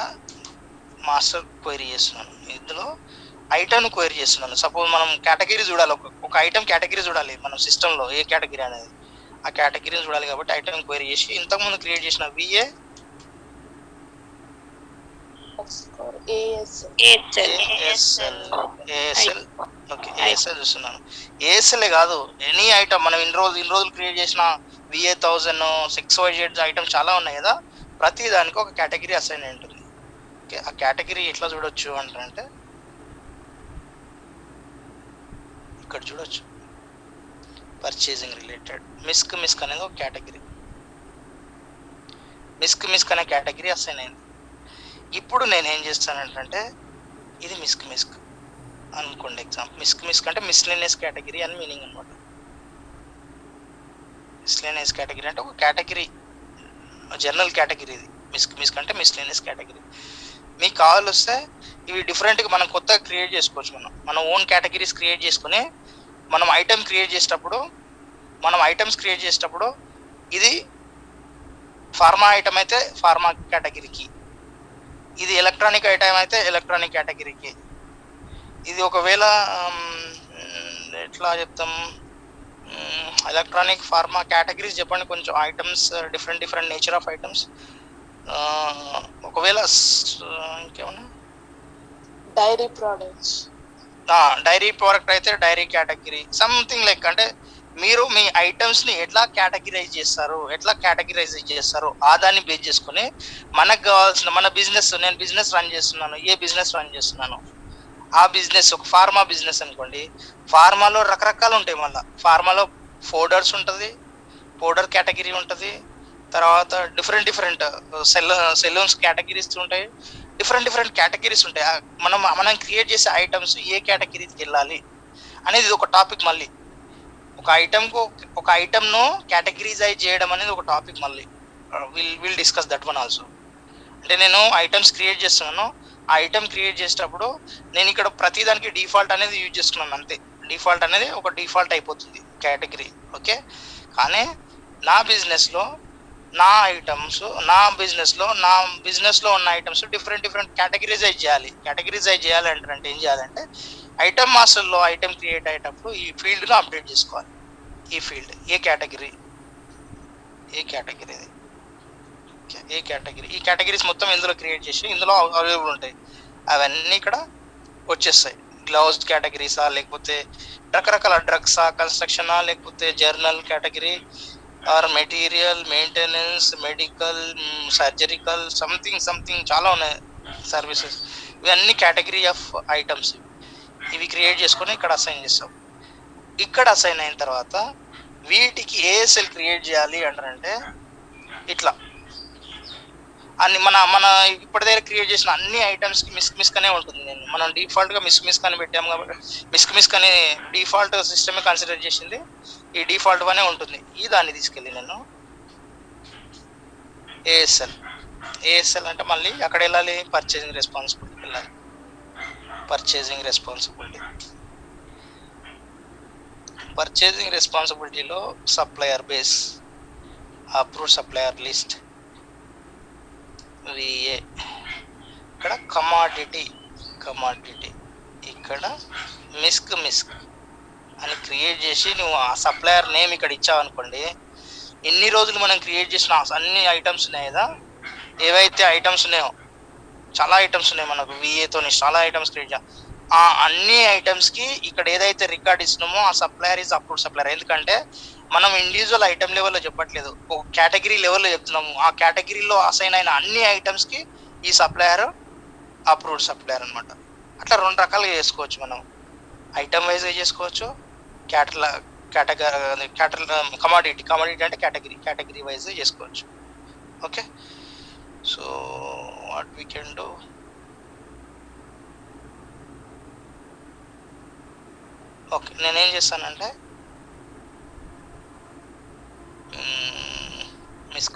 మాస్టర్ క్వైరీ చేస్తున్నాను, ఇందులో ఐటమ్ క్వైరీ చేస్తున్నాను. సపోజ్ మనం కేటగిరీ చూడాలి, ఒక ఐటమ్ కేటగిరీ చూడాలి మనం సిస్టంలో ఏ కేటగిరీ అనేది, ఆ కేటగిరీని చూడాలి కాబట్టి ఐటమ్ క్వైరీ చేసి ఇంతకుముందు క్రియేట్ చేసిన VA ASL ఓకే, ASL చూస్తున్నాను. ASL కాదు, ఎనీ ఐటమ్ మనం ఇన్ని రోజులు క్రియేట్ చేసిన VA 1000 XYZ ఐటమ్ చాలా ఉన్నాయి కదా, ప్రతి దానికి ఒక కేటగిరీ అసైన్ ఉంటుంది. ఓకే, ఆ కేటగిరీ ఎట్లా చూడొచ్చు అంటే ఇక్కడ చూడొచ్చు, పర్చేసింగ్ రిలేటెడ్ మిస్క్ అనేది ఒక కేటగిరీ, మిస్క్ అనే కేటగిరీ అసైన్ అయింది. ఇప్పుడు నేను ఏం చేస్తానంటే ఇది మిస్క్ అనుకోండి ఎగ్జాంపుల్. మిస్క్ అంటే మిస్లేనియస్ కేటగిరీ అని మీనింగ్ అనమాట. మిస్లేనియస్ కేటగిరీ అంటే ఒక కేటగిరీ, జనరల్ కేటగిరీ. ఇది మిస్క్ అంటే మిస్లేనియస్ కేటగిరీ. మీకు కావాలి వస్తే ఇవి డిఫరెంట్గా మనం కొత్తగా క్రియేట్ చేసుకోవచ్చు. మన ఓన్ కేటగిరీస్ క్రియేట్ చేసుకుని మనం ఐటమ్ క్రియేట్ చేసేటప్పుడు ఇది ఫార్మా ఐటమ్ అయితే ఫార్మా కేటగిరీకి, ఇది ఎలక్ట్రానిక్ ఐటమ్ అయితే ఎలక్ట్రానిక్ కేటగిరీకి, ఇది ఒకవేళ ఎట్లా చెప్తాం ఎలక్ట్రానిక్ ఫార్మా కేటగిరీస్ చెప్పండి కొంచెం. Items different nature of items. ఒకవేళ ఇంకేమన్నా డైరీ ప్రోడక్ట్స్, డైరీ ప్రోడక్ట్ అయితే డైరీ కేటగిరీ, సంథింగ్ లైక్. అంటే మీరు మీ ఐటమ్స్ని ఎట్లా కేటగిరైజ్ చేస్తారు ఆ దాన్ని బేస్ చేసుకుని మనకు కావాల్సిన మన బిజినెస్, నేను బిజినెస్ రన్ చేస్తున్నాను, ఏ బిజినెస్ రన్ చేస్తున్నాను ఆ బిజినెస్ ఒక ఫార్మా బిజినెస్ అనుకోండి. ఫార్మాలో రకరకాలు ఉంటాయి. మళ్ళీ ఫార్మాలో పౌడర్స్ ఉంటుంది, పౌడర్ కేటగిరీ ఉంటుంది, తర్వాత డిఫరెంట్ సెలూన్స్ కేటగిరీస్ ఉంటాయి, డిఫరెంట్ కేటగిరీస్ ఉంటాయి. మనం క్రియేట్ చేసే ఐటమ్స్ ఏ కేటగిరీకి వెళ్ళాలి అనేది ఒక టాపిక్. మళ్ళీ ఒక ఐటమ్ను కేటగిరీజైజ్ చేయడం అనేది ఒక టాపిక్. మళ్ళీ will discuss that one also. అంటే నేను ఐటమ్స్ క్రియేట్ చేస్తున్నాను, ఆ ఐటమ్ క్రియేట్ చేసేటప్పుడు నేను ఇక్కడ ప్రతిదానికి డిఫాల్ట్ అనేది యూజ్ చేసుకున్నాను అంతే. డిఫాల్ట్ అనేది ఒక డిఫాల్ట్ అయిపోతుంది కేటగిరీ, ఓకే. కానీ నా బిజినెస్లో నా బిజినెస్లో ఉన్న ఐటమ్స్ డిఫరెంట్ కేటగిరీజైజ్ చేయాలి అంటే ఏం చేయాలంటే ఐటమ్ మాస్టర్లో ఐటమ్ క్రియేట్ అయ్యేటప్పుడు ఈ ఫీల్డ్ను అప్డేట్ చేసుకోవాలి. ఈ ఫీల్డ్ ఏ కేటగిరీ, ఈ కేటగిరీస్ మొత్తం ఇందులో క్రియేట్ చేసి ఇందులో అవైలబుల్ ఉంటాయి. అవన్నీ ఇక్కడ వచ్చేస్తాయి. గ్లౌజ్ కేటగిరీసా, లేకపోతే రకరకాల డ్రగ్సా, కన్స్ట్రక్షనా, లేకపోతే journal category are material maintenance, medical, సర్జరికల్, something చాలా ఉన్నాయి సర్వీసెస్. ఇవన్నీ కేటగిరీ ఆఫ్ ఐటమ్స్. ఇవి క్రియేట్ చేసుకొని ఇక్కడ అసైన్ చేస్తాం. ఇక్కడ అసైన్ అయిన తర్వాత వీటికి ASL క్రియేట్ చేయాలి అంటే ఇట్లా అన్ని మన ఇప్పటి దగ్గర క్రియేట్ చేసిన అన్ని ఐటమ్స్కి మిస్క్ అనే ఉంటుంది. మనం డిఫాల్ట్గా మిస్క్ అని పెట్టాము కాబట్టి మిస్క్ అని డిఫాల్ట్ సిస్టమే కన్సిడర్ చేసింది. ఈ డిఫాల్ట్ అనే ఉంటుంది. ఈ దాన్ని తీసుకెళ్ళి నేను ASL అంటే మళ్ళీ అక్కడ వెళ్ళాలి, పర్చేసింగ్ రెస్పాన్సిబిలిటీకి వెళ్ళాలి. పర్చేసింగ్ రెస్పాన్సిబిలిటీలో supplier base, approved supplier list, VA, ఇక్కడ కమాడిటీ, ఇక్కడ మిస్క్ అని క్రియేట్ చేసి నువ్వు ఆ సప్లయర్ నేమ్ ఇక్కడ ఇచ్చావనుకోండి, ఎన్ని రోజులు మనం క్రియేట్ చేసిన అన్ని ఐటమ్స్ ఉన్నాయి కదా, ఏవైతే ఐటమ్స్ ఉన్నాయో చాలా ఐటమ్స్ ఉన్నాయి మనకు VAతో చాలా ఐటమ్స్ క్రియేట్ చేయాలి. ఆ అన్ని ఐటమ్స్కి ఇక్కడ ఏదైతే రికార్డ్ ఇస్తున్నామో ఆ సప్లయర్ ఈజ్ అప్రూవ్డ్ సప్లయర్. ఎందుకంటే మనం ఇండివిజువల్ ఐటమ్ లెవెల్లో చెప్పట్లేదు, ఒక కేటగిరీ లెవెల్లో చెప్తున్నాము. ఆ కేటగిరీలో అసైన్ అయిన అన్ని ఐటమ్స్కి ఈ సప్లయర్ అప్రూవ్డ్ సప్లయర్ అనమాట. అట్లా 2 రకాలుగా చేసుకోవచ్చు మనం. ఐటమ్ వైజ్గా చేసుకోవచ్చు, కమాడిటీ అంటే కేటగిరీ వైజ్గా చేసుకోవచ్చు. Okay, so what we can do, okay నేనేం చేస్తానంటే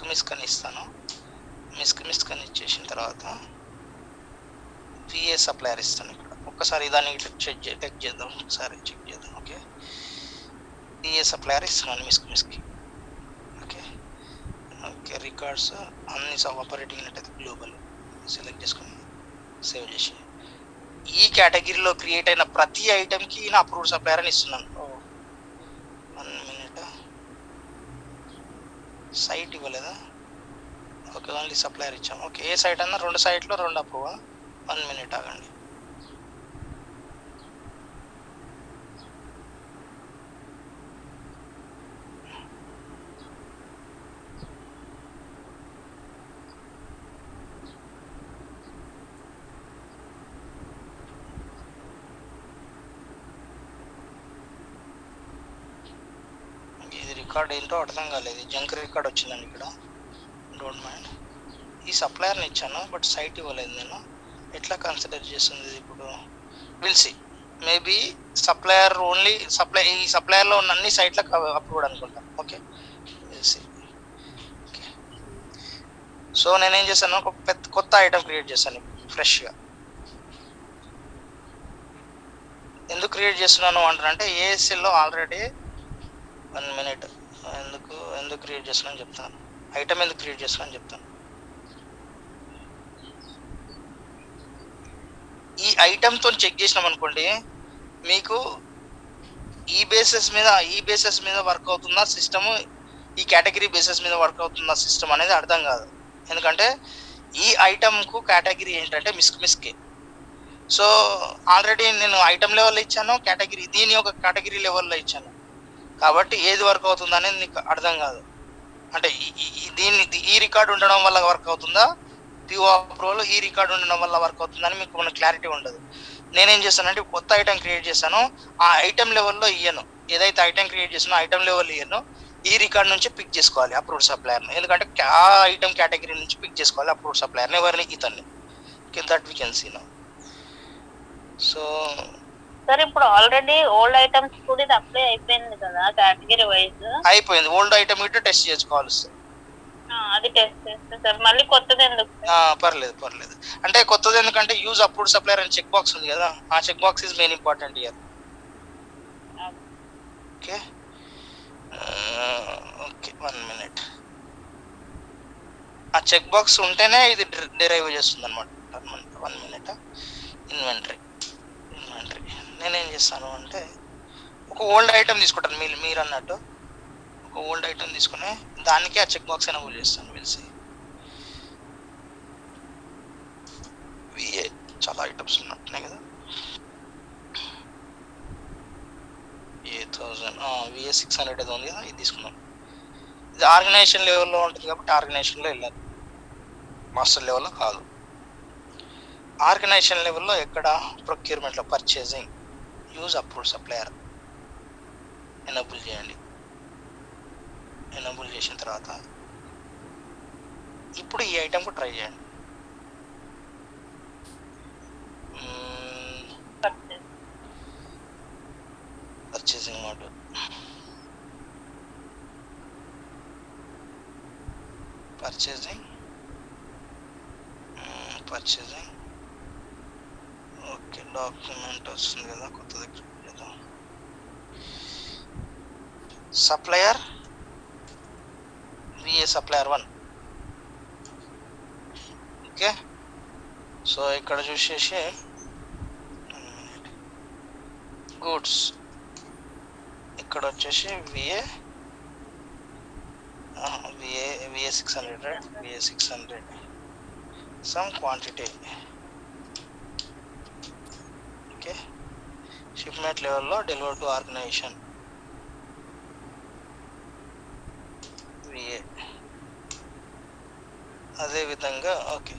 మిస్క్ అని ఇస్తాను. మిస్క్ అని ఇచ్చేసిన తర్వాత విఏ సప్లయర్ ఇస్తాను. ఇక్కడ ఒక్కసారి దాన్ని చెక్ చేద్దాం, ఒకసారి చెక్ చేద్దాం. ఓకే, విఏ సప్లయర్ ఇస్తున్నాను మిస్క్కి. ఓకే ఓకే, రికార్డ్స్ అన్ని ఆపరేటింగ్ యూనిట్ అయితే గ్లోబల్ సెలెక్ట్ చేసుకొని సేవ్ చేసి ఈ కేటగిరీలో క్రియేట్ అయిన ప్రతి ఐటమ్కి నా అప్రూవ్డ్ సప్లయర్ అని ఇస్తున్నాను. 1 minute, సైట్ ఇవ్వలేదా? ఓకే, ఓన్లీ సప్లయర్ ఇచ్చాము. ఓకే, ఏ సైట్ అన్నా 2 సైట్లో 2 అప్రూవా? 1 minute ఆగండి. ఇది రికార్డ్ ఏంటో అర్థం కాలేదు, జంక్ రికార్డ్ వచ్చిందండి ఇక్కడ. డోంట్ మైండ్, ఈ సప్లయర్ని ఇచ్చాను బట్ సైట్ ఇవ్వలేదు. నేను ఎట్లా కన్సిడర్ చేస్తుంది ఇప్పుడు? Will see, maybe supplier only ఈ సప్లయర్లో ఉన్న అన్ని సైట్లకు అప్రూవ్డ్ అనుకుంటాను. Okay, will see. Okay, so నేనేం చేశాను, ఒక కొత్త ఐటమ్ క్రియేట్ చేశాను ఫ్రెష్గా. ఎందుకు క్రియేట్ చేస్తున్నాను అంటారంటే ఏఎస్ఎల్లో ఆల్రెడీ 1 minute, ఎందుకు క్రియేట్ చేస్తున్నాను చెప్తాను. ఐటమ్ ఎందుకు క్రియేట్ చేస్తున్నాను చెప్తాను. ఈ ఐటమ్తో చెక్ చేసినాం అనుకోండి, మీకు ఈ బేసిస్ మీద వర్క్ అవుతుందా సిస్టమ్, ఈ కేటగిరీ బేసిస్ మీద వర్క్ అవుతుందా సిస్టమ్ అనేది అర్థం కాదు. ఎందుకంటే ఈ ఐటమ్కు కేటగిరీ ఏంటంటే మిస్కే. సో ఆల్రెడీ నేను ఐటమ్ లెవెల్లో ఇచ్చాను, దీని యొక్క కేటగిరీ లెవెల్లో ఇచ్చాను. కాబట్టి ఏది వర్క్ అవుతుందా అనేది నీకు అర్థం కాదు. అంటే ఈ రికార్డు ఉండడం వల్ల వర్క్ అవుతుందా, పిఓ అప్రూవల్ ఈ రికార్డు ఉండడం వల్ల వర్క్ అవుతుందని మీకు మన క్లారిటీ ఉండదు. నేనేం చేస్తానంటే కొత్త ఐటమ్ క్రియేట్ చేశాను, ఆ ఐటమ్ లెవెల్లో ఇయ్యను. ఏదైతే ఐటమ్ క్రియేట్ చేసానో ఐటమ్ లెవెల్ ఇయ్యను, ఈ రికార్డ్ నుంచి పిక్ చేసుకోవాలి అప్రూవ్డ్ సప్లయర్ని. ఎందుకంటే ఆ ఐటమ్ కేటగిరీ నుంచి పిక్ చేసుకోవాలి అప్రూవ్డ్ సప్లయర్ని, ఎవరిని? ఇతన్ని. That we can see now. So sir ఇప్పుడు ఆల్రెడీ ఓల్డ్ ఐటమ్స్ కూడా ఇది అప్లై అయిపోయింది కదా కేటగిరీ వైజ్? అయిపోయింది, ఓల్డ్ ఐటమ్ ఇటు టెస్ట్ చేసుకోవాలి సార్. అది టెస్ట్ చేస్తే సార్ మళ్ళీ కొత్తది ఎందుకు? పర్లేదు. అంటే కొత్తది ఎందుకంటే యూజ్ అప్రూవ్డ్ సప్లయర్ అని చెక్ బాక్స్ ఉంది కదా, ఆ check box is main important here. Okay okay, 1 minute. ఆ చెక్ బాక్స్ ఉంటేనే ఇది డిరైవ్ చేస్తుంది అనమాట. 1 minute. ఇన్వెంటరీ నేనేం చేస్తాను అంటే ఒక ఓల్డ్ ఐటమ్ తీసుకుంటాను, మీరు అన్నట్టు ఒక ఓల్డ్ ఐటమ్ తీసుకుని దానికి ఆ చెక్ బాక్స్ ఎనేబుల్ చేస్తాను. పిలిచి విఏ చాలా ఐటమ్స్ ఉన్నట్టున్నాయి కదా, విఏ 600 ఏదో ఉంది కదా, ఇది తీసుకున్నాం. ఇది ఆర్గనైజేషన్ లెవెల్లో ఉంటుంది కాబట్టి ఆర్గనైజేషన్లో వెళ్ళాలి, మాస్టర్ లెవెల్లో కాదు. ఆర్గనైజేషన్ లెవెల్లో ఎక్కడ? ప్రొక్యూర్మెంట్లో purchasing use approved supplier enable చేయండి. ఎనేబుల్ చేసిన తర్వాత ఇప్పుడు ఈ ఐటమ్కు ట్రై చేయండి. Purchasing mode, purchasing okay, document వస్తుంది కదా, కొత్తది చేద్దాం. Supplier VA supplier 1. Okay, so ఇక్కడ చూసేసి గూడ్స్, ఇక్కడ వచ్చేసి VA 600, VA 600 some quantity. Okay, shipment లెవెల్లో డెలివర్ టు ఆర్గనైజేషన్ విఏ. అదే విధంగా okay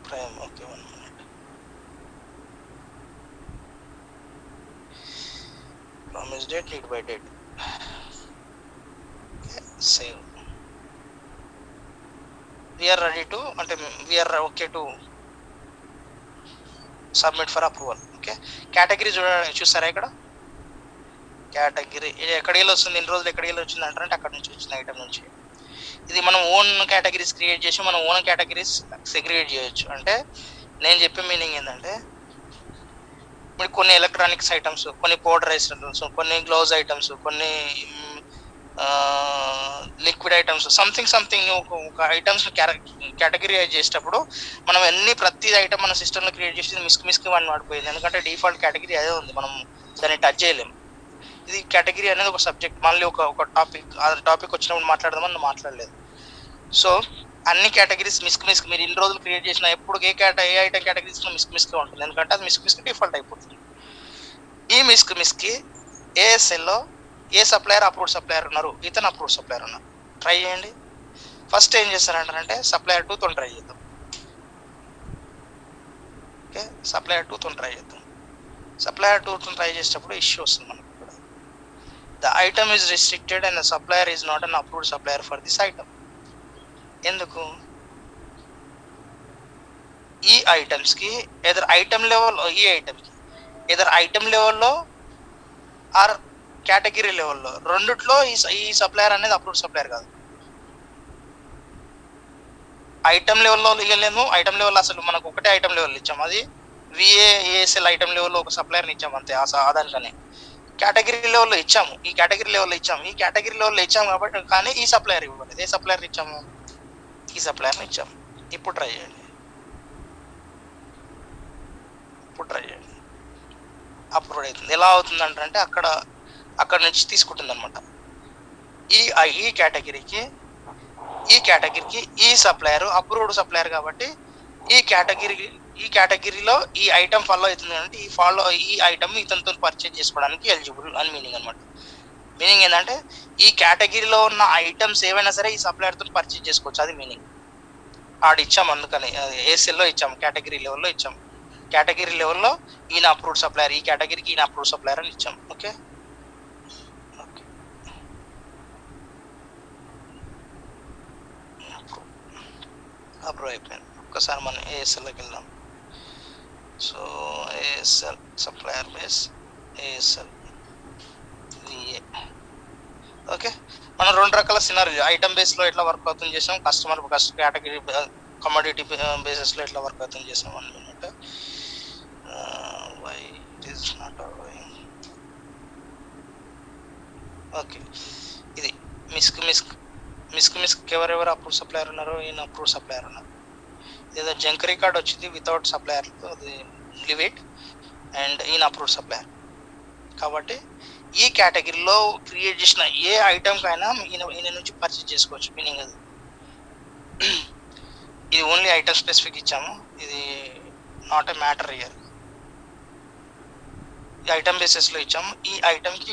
prime okay 1 minute. Promise date lead by date save. We're ready to అంటే we are okay to submit for approval. Okay category చూసారా ఇక్కడ కేటగిరీ ఎక్కడికి వెళ్ళి వస్తుంది, ఇన్ని రోజులు ఎక్కడికి వెళ్ళి వచ్చింది అంటారంటే అక్కడ నుంచి వచ్చిన ఐటమ్ నుంచి. ఇది మనం ఓన్ కేటగిరీస్ క్రియేట్ చేసి మనం ఓన్ కేటగిరీస్ సెగ్రిగేట్ చేయొచ్చు. అంటే నేను చెప్పే మీనింగ్ ఏంటంటే ఇప్పుడు కొన్ని ఎలక్ట్రానిక్స్ ఐటమ్స్, కొన్ని పౌడరైజ్ ఐటమ్స్, కొన్ని గ్లౌజ్ ఐటమ్స్, కొన్ని లిక్విడ్ ఐటమ్స్, సంథింగ్ ఒక ఐటమ్స్ కేటగిరైజ్ చేసేటప్పుడు మనం ప్రతి ఐటమ్ మన సిస్టంలో క్రియేట్ చేసి మిస్క్ వన్ వాడిపోయింది. ఎందుకంటే డిఫాల్ట్ కేటగిరీ అదే ఉంది, మనం దాన్ని టచ్ చేయలేము. ఇది కేటగిరీ అనేది ఒక సబ్జెక్ట్, మళ్ళీ ఒక టాపిక్, ఆ టాపిక్ వచ్చినప్పుడు మాట్లాడదామని మాట్లాడలేదు. సో అన్ని కేటగిరీస్ మిస్క్ మీరు ఇన్ని రోజులు క్రియేట్ చేసిన ఎప్పుడు ఏ ఐటమ్ కేటగిరీస్ మిస్క్గా ఉంటుంది, ఎందుకంటే అది మిస్క్ డిఫాల్ట్ అయిపోతుంది. ఈ మిస్క్కి ఏఎస్ఎల్లో ఏ సప్లయర్ అప్రూవ్డ్ సప్లయర్ ఉన్నారు, ఇతను అప్రూవ్డ్ సప్లయర్ ఉన్నారు. ట్రై చేయండి. ఫస్ట్ ఏం చేస్తారంటే సప్లయర్ 2తో ట్రై చేద్దాం. ఓకే సప్లయర్ 2తో ట్రై చేద్దాం. సప్లయర్ 2తో ట్రై చేసేటప్పుడు ఇష్యూ వస్తుంది మనకు. The item is restricted and the supplier is not an approved supplier for this item. ఎందుకు? ఈ ఐటమ్స్కి ఎదర్ ఐటమ్ లెవెల్, ఈ ఐటమ్కి ఎదర్ ఐటమ్ లెవెల్లో ఆర్ కేటగిరీ లెవెల్లో రెండిట్లో ఈ సప్లయర్ అనేది అప్రూవ్డ్ సప్లయర్ కాదు. ఐటమ్ లెవెల్లో ఇవ్వలేము. ఐటమ్ లెవెల్ అసలు మనకు ఒకటే ఐటమ్ లెవెల్ ఇచ్చాము, అది విఏఎస్ఎల్ ఐటమ్ లెవెల్లో ఒక సప్లయర్ని ఇచ్చాము అంతే. దానికనే కేటగిరీ లెవెల్లో ఇచ్చాము, ఈ కేటగిరీ లెవెల్లో ఇచ్చాము కాబట్టి, కానీ ఈ సప్లయర్ ఇవ్వలేదు. ఏ సప్లయర్ని ఇచ్చాము? ఈ సప్లయర్ని ఇచ్చాము. ఇప్పుడు ట్రై చేయండి. అప్రూవ్ అవుతుంది. ఎలా అవుతుంది అంటే అక్కడ నుంచి తీసుకుంటుంది అనమాట. ఈ కేటగిరీకి ఈ సప్లయర్ అప్రూవ్డ్ సప్లయర్ కాబట్టి ఈ కేటగిరీలో ఈ ఐటమ్ ఫాలో అవుతుంది అంటే ఈ ఐటమ్ ఇతనితో పర్చేజ్ చేసుకోవడానికి ఎలిజిబుల్ అని మీనింగ్ అనమాట. మీనింగ్ ఏంటంటే ఈ కేటగిరీలో ఉన్న ఐటమ్స్ ఏవైనా సరే ఈ సప్లయర్తో పర్చేజ్ చేసుకోవచ్చు, అది మీనింగ్. ఇచ్చాము, అందుకని ఏసెల్లో ఇచ్చాము, కేటగిరీ లెవెల్లో ఇచ్చాము. కేటగిరీ లెవెల్లో ఈయన అప్రూవ్డ్ సప్లయర్, ఈ కేటగిరీకి ఈయన అప్రూవ్డ్ సప్లయర్ అని ఇచ్చాము. ఓకే అప్రూవ్ అయిపోయింది. ఒక్కసారి మనం ఏఎస్ఎల్లోకి వెళ్దాం. So ASL supplier base ASL VA. Okay మనం 2 రకాల సినారియో, ఐటమ్ బేస్లో ఎట్లా వర్క్ అవుతుంది చేసాం, కస్టమర్ కేటగిరీ కమోడిటీ బేసిస్లో ఎట్లా వర్క్ అవుతుంది చేసాం అన్నమాట. Why it is not okay ఇది మిస్క్ ఎవరెవరు అప్రూవ్ సప్లయర్ ఉన్నారు, ఈయన అప్రూవ్ సప్లయర్ ఉన్నారు. ఏదో జంక్ రికార్డ్ వచ్చింది వితౌట్ సప్లయర్, అది లీవ్ ఇట్. అండ్ ఈయన అప్రూవ్ సప్లయర్ కాబట్టి ఈ కేటగిరీలో క్రియేట్ చేసిన ఏ ఐటమ్కైనా ఈయన నుంచి పర్చేజ్ చేసుకోవచ్చు, మీనింగ్ అది. ఇది ఓన్లీ ఐటమ్ స్పెసిఫిక్ ఇచ్చాము, ఇది నాట్ ఎ మ్యాటర్ ఇయర్. ఈ ఐటమ్ బేసిస్లో ఇచ్చాము. ఈ ఐటమ్కి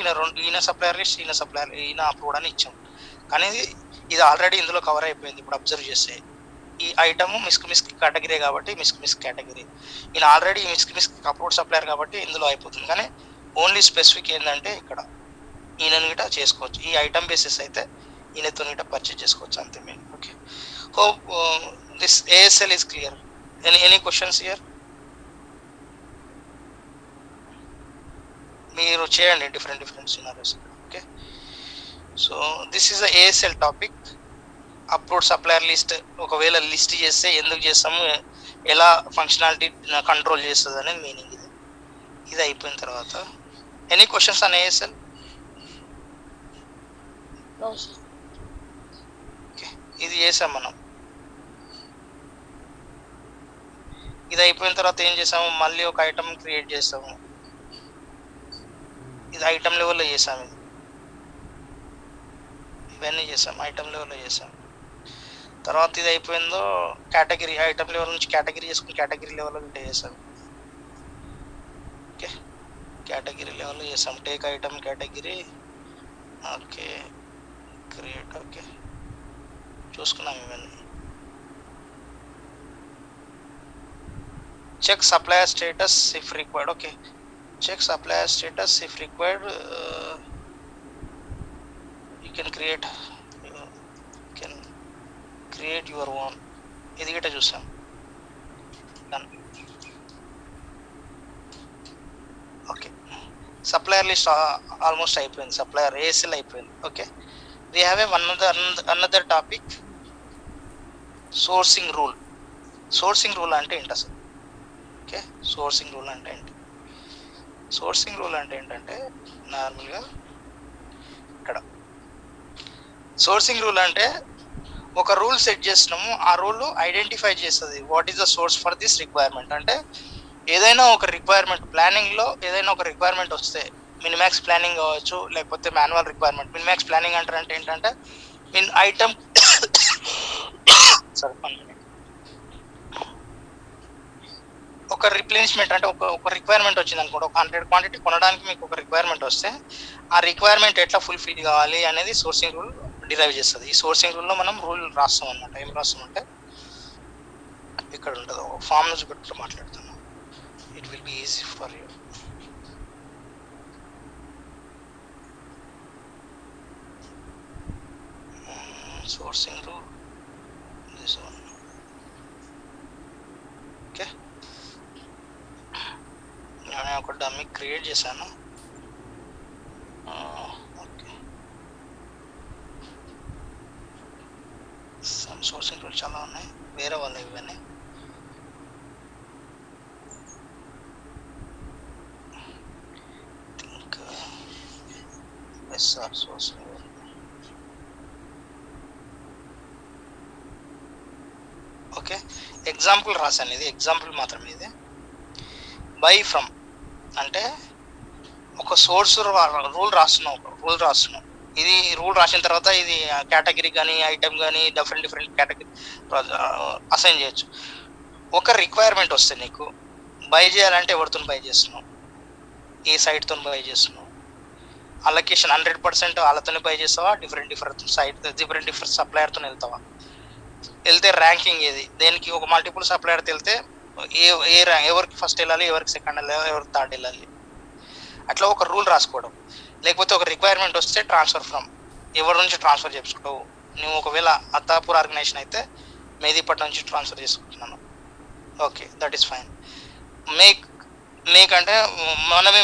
ఈయన సప్లయర్ లిస్ట్, ఈయన అప్రూవ్డ్ అని ఇచ్చాము. కానీ ఇది ఆల్రెడీ ఇందులో కవర్ అయిపోయింది. ఇప్పుడు అబ్జర్వ్ చేస్తే ఈ ఐటమ్ మిస్క్ కేటగిరీ కాబట్టి మిస్క్ కేటగిరీ, ఈయన ఆల్రెడీ మిస్క్ అప్రూవ్డ్ సప్లయర్ కాబట్టి ఇందులో అయిపోతుంది. కానీ ఓన్లీ స్పెసిఫిక్ ఏంటంటే ఇక్కడ ఈయనని గిట చేసుకోవచ్చు. ఈ ఐటమ్ బేసిస్ అయితే ఈయనతో గిట పర్చేజ్ చేసుకోవచ్చు, అంతే main. Okay hope this ASL is clear. Any questions here? మీరు చేయండి different scenarios. Okay so this is the ASL topic. Approved supplier list ఒకవేళ లిస్ట్ చేస్తే ఎందుకు చేస్తాము, ఎలా ఫంక్షనాలిటీ కంట్రోల్ చేస్తుంది అనేది మీనింగ్. ఇది అయిపోయిన తర్వాత any questions on ASL? Okay ఇది చేసాం మనం. ఇది అయిపోయిన తర్వాత ఏం చేసాము, మళ్ళీ ఒక ఐటమ్ క్రియేట్ చేస్తాము. ఇది ఐటమ్ లెవెల్లో చేసాము. ఇవన్నీ చేసాం, ఐటమ్ లెవెల్లో చేసాం. తర్వాత ఇది అయిపోయిందో కేటగిరీ, ఐటమ్ లెవెల్ నుంచి కేటగిరీ చేసుకుని కేటగిరీ లెవెల్లో ఇంటే చేసాం. ఓకే కేటగిరీ లెవెల్లో చేసాం. Take item category, okay create. Okay చూసుకున్నాం ఇవన్నీ. Check supplier status if required. Okay, check supplier status if required. You can create your own. ఇది గిట్ట చూసాం. ఓకే, సప్లయర్ లిస్ట్ ఆల్మోస్ట్ అయిపోయింది. సప్లయర్ ఏఎస్ఎల్ అయిపోయింది. Okay, we have another topic, sourcing rule. Sourcing rule అంటే ఏంటి అసలు? ఓకే, సోర్సింగ్ రూల్ అంటే ఏంటి? సోర్సింగ్ రూల్ అంటే ఏంటంటే నార్మల్గా ఇక్కడ సోర్సింగ్ రూల్ అంటే ఒక రూల్ సెట్ చేస్తున్నాము, ఆ రూల్ ఐడెంటిఫై చేస్తుంది what is the source for this requirement. అంటే ఏదైనా ఒక రిక్వైర్మెంట్ ప్లానింగ్లో ఏదైనా ఒక రిక్వైర్మెంట్ వస్తే, మినిమాక్స్ ప్లానింగ్ కావచ్చు లేకపోతే మాన్యువల్ రిక్వైర్మెంట్. మినిమాక్స్ ప్లానింగ్ అంటే ఏంటంటే ఐటమ్ ఒక రిప్లేస్మెంట్ అంటే ఒక రిక్వైర్మెంట్ వచ్చింది అనుకోండి, ఒక 100 క్వాంటిటీ కొనడానికి మీకు ఒక రిక్వైర్మెంట్ వస్తే ఆ రిక్వైర్మెంట్ ఎట్లా ఫుల్ఫిల్ కావాలి అనేది సోర్సింగ్ రూల్ డిరైవ్ చేస్తుంది. ఈ సోర్సింగ్ రూల్లో మనం రూల్ రాస్తాం అనమాట. ఏం రాస్తామంటే ఇక్కడ ఉంటుంది, ఫామ్ నుంచి పెట్టుకుంటూ మాట్లాడుతున్నాం. It will be easy for you. sourcing rule, this one. Okay, నేను ఒక డమ్మీ క్రియేట్ చేశాను. ఓకే, సమ్ సోర్సింగ్ రూల్ చాలా ఉన్నాయి, వేరే వాళ్ళు ఇవన్నీ. Think SR sourcing rule. Okay, example రాశాను, ఇది ఎగ్జాంపుల్ మాత్రమే. ఇది బై ఫ్రమ్ అంటే ఒక సోర్స్ రూల్ రాస్తున్నాం. ఇది రూల్ రాసిన తర్వాత ఇది కేటగిరీ కానీ ఐటమ్ కానీ డిఫరెంట్ కేటగిరీ అసైన్ చేయొచ్చు. ఒక రిక్వైర్మెంట్ వస్తే నీకు బై చేయాలంటే ఎవరితో బై చేస్తున్నావు? ఏ సైట్తో బై చేస్తున్నావు? అలొకేషన్ 100% వాళ్ళతోనే బై చేస్తావా? డిఫరెంట్ సప్లయర్తో వెళ్తావా? వెళ్తే ర్యాంకింగ్ ఏది, దేనికి ఒక మల్టిపుల్ సప్లయర్తో వెళ్తే ఎవరికి ఫస్ట్ వెళ్ళాలి, ఎవరికి సెకండ్ వెళ్ళాలి, ఎవరికి థర్డ్ వెళ్ళాలి, అట్లా ఒక రూల్ రాసుకోవడం. లేకపోతే ఒక రిక్వైర్మెంట్ వస్తే ట్రాన్స్ఫర్ ఫ్రమ్, ఎవరి నుంచి ట్రాన్స్ఫర్ చేసుకుంటావు. నువ్వు ఒకవేళ అత్తాపూర్ ఆర్గనైజేషన్ అయితే మేదీపట్నం నుంచి ట్రాన్స్ఫర్ చేసుకుంటున్నాను. Okay, that is fine. Make అంటే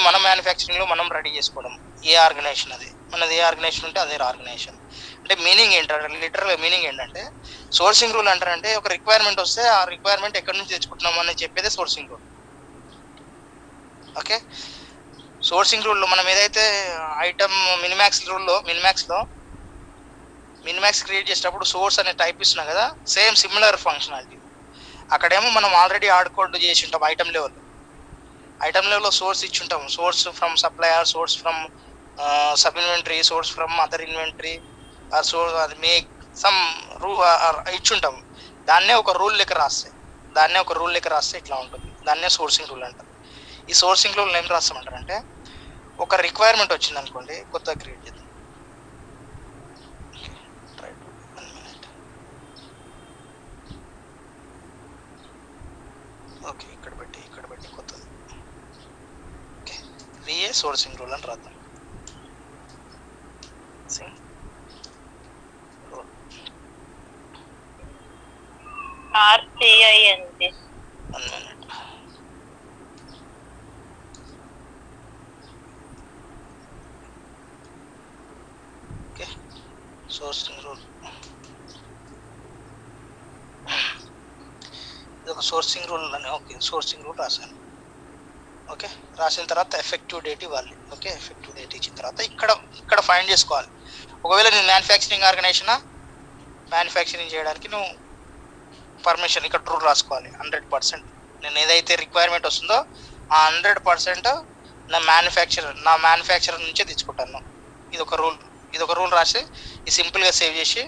మన మ్యానుఫ్యాక్చరింగ్లో మనం రెడీ చేసుకోవడం. ఏ ఆర్గనైజేషన్ అది, మనది ఏ ఆర్గనైజేషన్ ఉంటే అదే ఆర్గనైజేషన్. అంటే మీనింగ్ ఏంటంటే, లిటరల్ మీనింగ్ ఏంటంటే, సోర్సింగ్ రూల్ అంటారంటే ఒక రిక్వైర్మెంట్ వస్తే ఆ రిక్వైర్మెంట్ ఎక్కడి నుంచి తెచ్చుకుంటున్నాం అని చెప్పేదే సోర్సింగ్ రూల్. ఓకే, సోర్సింగ్ రూల్లో మనం ఏదైతే ఐటమ్ మినిమాక్స్ క్రియేట్ చేసేటప్పుడు సోర్స్ అనే టైప్ ఇస్తున్నాం కదా, సేమ్ సిమిలర్ ఫంక్షనాలిటీ. అక్కడేమో మనం ఆల్రెడీ హార్డ్ కోడ్ చేసి ఉంటాం ఐటమ్ లెవెల్లో సోర్స్ ఇచ్చి ఉంటాం. Source from supplier, source from sub inventory, source from other inventory, source అది మేక్ సమ్ ఇచ్చుంటాం. దాన్నే ఒక రూల్ లెక్క రాస్తే ఇట్లా ఉంటుంది. దాన్నే సోర్సింగ్ రూల్ అంటారు. ఈ సోర్సింగ్ రూల్ ఏం రాస్తామంటారంటే, ఒక రిక్వైర్మెంట్ వచ్చింది అనుకోండి, కొత్తగా క్రియేట్ చేద్దాం. ఓకే, ఇక్కడ పెట్టి కొత్తది. ఓకే, విఏ సోర్సింగ్ రూల్ అని రాద్దాం. RCING. 1 minute. Okay, sourcing rule. ఇది ఒక సోర్సింగ్ రూల్ అని. ఓకే, సోర్సింగ్ రూల్ రాశాను. ఓకే, రాసిన తర్వాత ఎఫెక్టివ్ డేట్ ఇవ్వాలి. ఓకే, ఎఫెక్టివ్ డేట్ ఇచ్చిన తర్వాత ఇక్కడ ఫైండ్ చేసుకోవాలి. ఒకవేళ నేను మ్యానుఫ్యాక్చరింగ్ చేయడానికి నువ్వు పర్మిషన్ ఇక్కడ రూల్ రాసుకోవాలి. 100% నేను ఏదైతే రిక్వైర్మెంట్ వస్తుందో ఆ 100% నా మ్యానుఫ్యాక్చరర్ నుంచే తెచ్చుకుంటాను. ఇది ఒక రూల్ రాసి ఇది సింపుల్గా సేవ్ చేసి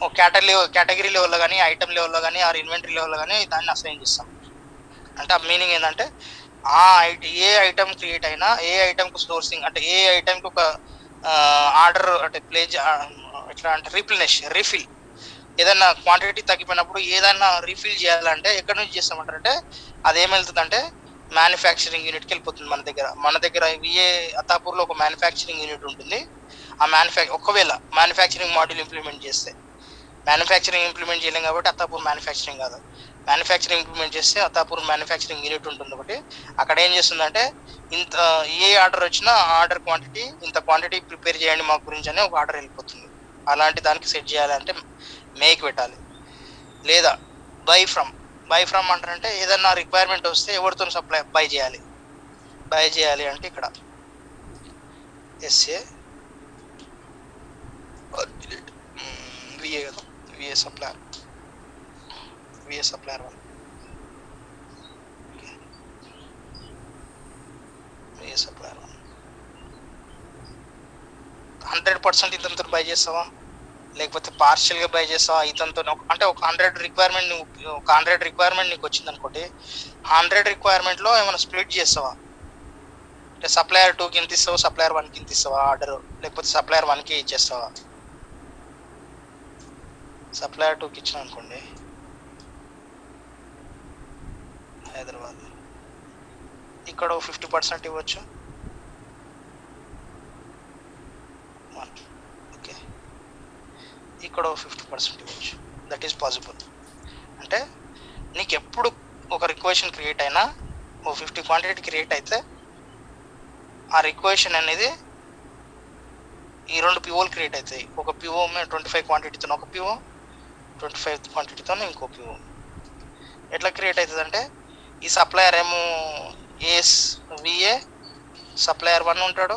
ఒక కేటగిరీ లెవెల్లో కానీ, ఐటమ్ లెవెల్లో కానీ, ఆర్ ఇన్వెంటరీ లెవెల్లో కానీ దాన్ని అసైన్ చేస్తాం. అంటే ఆ మీనింగ్ ఏంటంటే, ఏ ఐటమ్ క్రియేట్ అయినా, ఏ ఐటమ్కు సోర్సింగ్ అంటే ఏ ఐటమ్కి ఒక ఆర్డర్ అంటే ప్లేజ్ ఎట్లా అంటే రీఫిల్ ఏదైనా క్వాంటిటీ తగ్గిపోయినప్పుడు ఏదైనా రీఫిల్ చేయాలంటే ఎక్కడి నుంచి చేస్తామంటారంటే అది ఏమెళ్తుందంటే మ్యానుఫ్యాక్చరింగ్ యూనిట్కి వెళ్ళిపోతుంది. మన దగ్గర విఏ అత్తాపూర్లో ఒక మ్యానుఫ్యాక్చరింగ్ యూనిట్ ఉంటుంది. ఆ ఒకవేళ మ్యానుఫ్యాక్చరింగ్ మాడ్యూల్ ఇంప్లిమెంట్ చేస్తే, మ్యానుఫ్యాక్చరింగ్ ఇంప్లిమెంట్ చేయలేం కాబట్టి అత్తాపూర్ మ్యానుఫ్యాక్చరింగ్ కాదు, మ్యానుఫ్యాక్చరింగ్ ఇంప్లిమెంట్ చేస్తే అత్తాపూర్ మ్యానుఫ్యాక్చరింగ్ యూనిట్ ఉంటుంది ఒకటి. అక్కడ ఏం చేస్తుందంటే ఇంత ఏ ఆర్డర్ వచ్చినా ఆ ఆర్డర్ క్వాంటిటీ ఇంత క్వాంటిటీ ప్రిపేర్ చేయండి మా గురించి అని ఒక ఆర్డర్ వెళ్ళిపోతుంది. అలాంటి దానికి సెట్ చేయాలంటే మేక్ పెట్టాలి, లేదా బై ఫ్రమ్ అంటారంటే ఏదన్నా రిక్వైర్మెంట్ వస్తే ఎవరితో బై చేయాలి అంటే ఇక్కడ ఎస్ఏ విఏ కదా, విఏ సప్లయర్ 1 విఏ సప్లయర్ 100% ఇతనితో బై చేస్తావా, లేకపోతే పార్షియల్గా బై చేస్తావా ఇతనితో? అంటే ఒక 100 రిక్వైర్మెంట్ నీకు వచ్చింది అనుకోండి, 100 రిక్వైర్మెంట్లో ఏమైనా స్ప్లిట్ చేస్తావా? అంటే సప్లయర్ 2కి ఇంత ఇస్తావు, సప్లయర్ 1కి ఇంత ఇస్తావా ఆర్డర్, లేకపోతే సప్లయర్ 1కి ఇచ్చేస్తావా? సప్లయర్ 2కి ఇచ్చిన అనుకోండి హైదరాబాద్, ఇక్కడ 50% ఇవ్వచ్చు. ఓకే, ఇక్కడ 50% ఇవ్వచ్చు. That is possible. అంటే నీకు ఎప్పుడు ఒక రిక్వెషన్ క్రియేట్ అయినా ఓ 50 క్వాంటిటీ క్రియేట్ అయితే ఆ రిక్వెషన్ అనేది ఈ 2 పిఓలు క్రియేట్ అవుతాయి. ఒక పిఓ 25 క్వాంటిటీతో ఒక పిఓ, 25 క్వాంటిటీతో ఇంకో పిఓ. ఎట్లా క్రియేట్ అవుతుంది అంటే ఈ సప్లయర్ ఏమో ఏఎస్ విఏ సప్లయర్ 1 ఉంటాడు,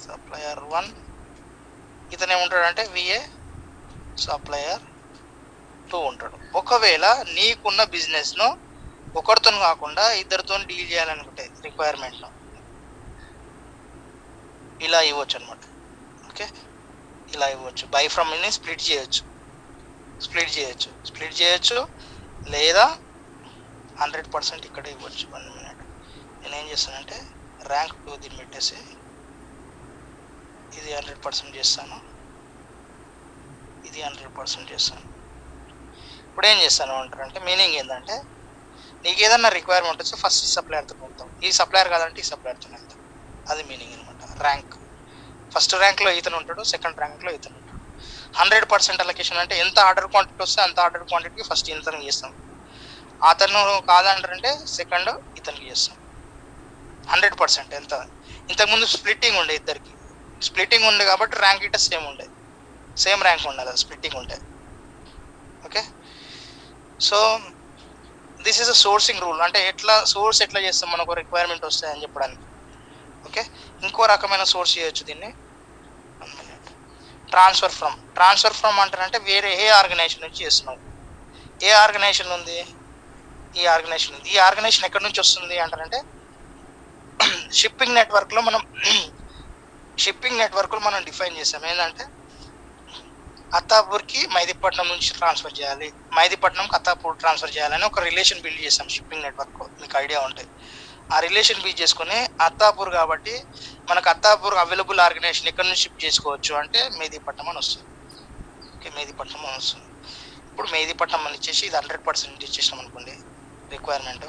సప్లయర్ 1 ఇతను ఏముంటాడు అంటే విఏ సప్లయర్ 2 ఉంటాడు. ఒకవేళ నీకున్న బిజినెస్ను ఒకరితో కాకుండా ఇద్దరితో డీల్ చేయాలనుకుంటే రిక్వైర్మెంట్ను ఇలా ఇవ్వచ్చు అనమాట. ఓకే, ఇలా ఇవ్వచ్చు. బై ఫ్రమ్ ని స్ప్లిట్ చేయొచ్చు లేదా 100% ఇక్కడ ఇవ్వచ్చు. 1 మినిట్, నేను ఏం చేస్తానంటే ర్యాంక్ 2 దీన్ని పెట్టేసి ఇది 100% చేస్తాను, ఇది 100% చేస్తాను. ఇప్పుడు ఏం చేస్తాను అంటారంటే మీనింగ్ ఏంటంటే నీకు ఏదన్నా రిక్వైర్మెంట్ వస్తే ఫస్ట్ ఈ సప్లయర్తో వెళ్తాం, ఈ సప్లయర్ కాదంటే ఈ సప్లయర్తో వెళ్తాం. అది మీనింగ్ అనమాట. ర్యాంక్ ఫస్ట్ ర్యాంక్లో ఇతను ఉంటాడు, సెకండ్ ర్యాంక్లో ఇతను ఉంటాడు. 100% అలొకేషన్ అంటే ఎంత ఆర్డర్ క్వాంటిటీ వస్తే అంత ఆర్డర్ క్వాంటిటీకి ఫస్ట్ ఇతనికి చేస్తాం, అతను కాదంటారంటే సెకండ్ ఇతనికి చేస్తాం. 100% ఎంత. ఇంతకుముందు స్ప్లిట్టింగ్ ఉండే, ఇద్దరికి స్ప్లిట్టింగ్ ఉండే కాబట్టి ర్యాంక్ ఇట సేమ్ ర్యాంక్ ఉండాలి స్ప్లిట్టింగ్ ఉంటే. Okay, so this is a sourcing rule. అంటే ఎట్లా చేస్తాం మనకు రిక్వైర్మెంట్ వస్తాయని చెప్పడానికి. ఓకే, ఇంకో రకమైన సోర్స్ చేయొచ్చు దీన్ని. ట్రాన్స్ఫర్ ఫ్రమ్ అంటారంటే వేరే ఏ ఆర్గనైజేషన్ నుంచి చేస్తున్నావు. ఏ ఆర్గనైజేషన్ ఉంది? ఈ ఆర్గనైజేషన్ ఎక్కడి నుంచి వస్తుంది అంటారంటే షిప్పింగ్ నెట్వర్క్లో మనం డిఫైన్ చేసాం ఏంటంటే అత్తాపూర్కి మైదీపట్నం నుంచి ట్రాన్స్ఫర్ చేయాలి, మైదీపట్నంకి అత్తాపూర్ ట్రాన్స్ఫర్ చేయాలని ఒక రిలేషన్ బిల్డ్ చేసాం షిప్పింగ్ నెట్వర్క్లో. మీకు ఐడియా ఉంటాయి. ఆ రిలేషన్ బిల్డ్ చేసుకుని అత్తాపూర్ కాబట్టి మనకు అత్తాపూర్ అవైలబుల్ ఆర్గనైజేషన్ ఎక్కడి నుంచి షిప్ చేసుకోవచ్చు అంటే మెహదీపట్నం అని వస్తుంది. ఓకే, మెహదీపట్నం అని వస్తుంది. ఇప్పుడు మెహదీపట్నం అని ఇచ్చేసి ఇది 100% ఇచ్చేసినాం అనుకోండి రిక్వైర్మెంట్.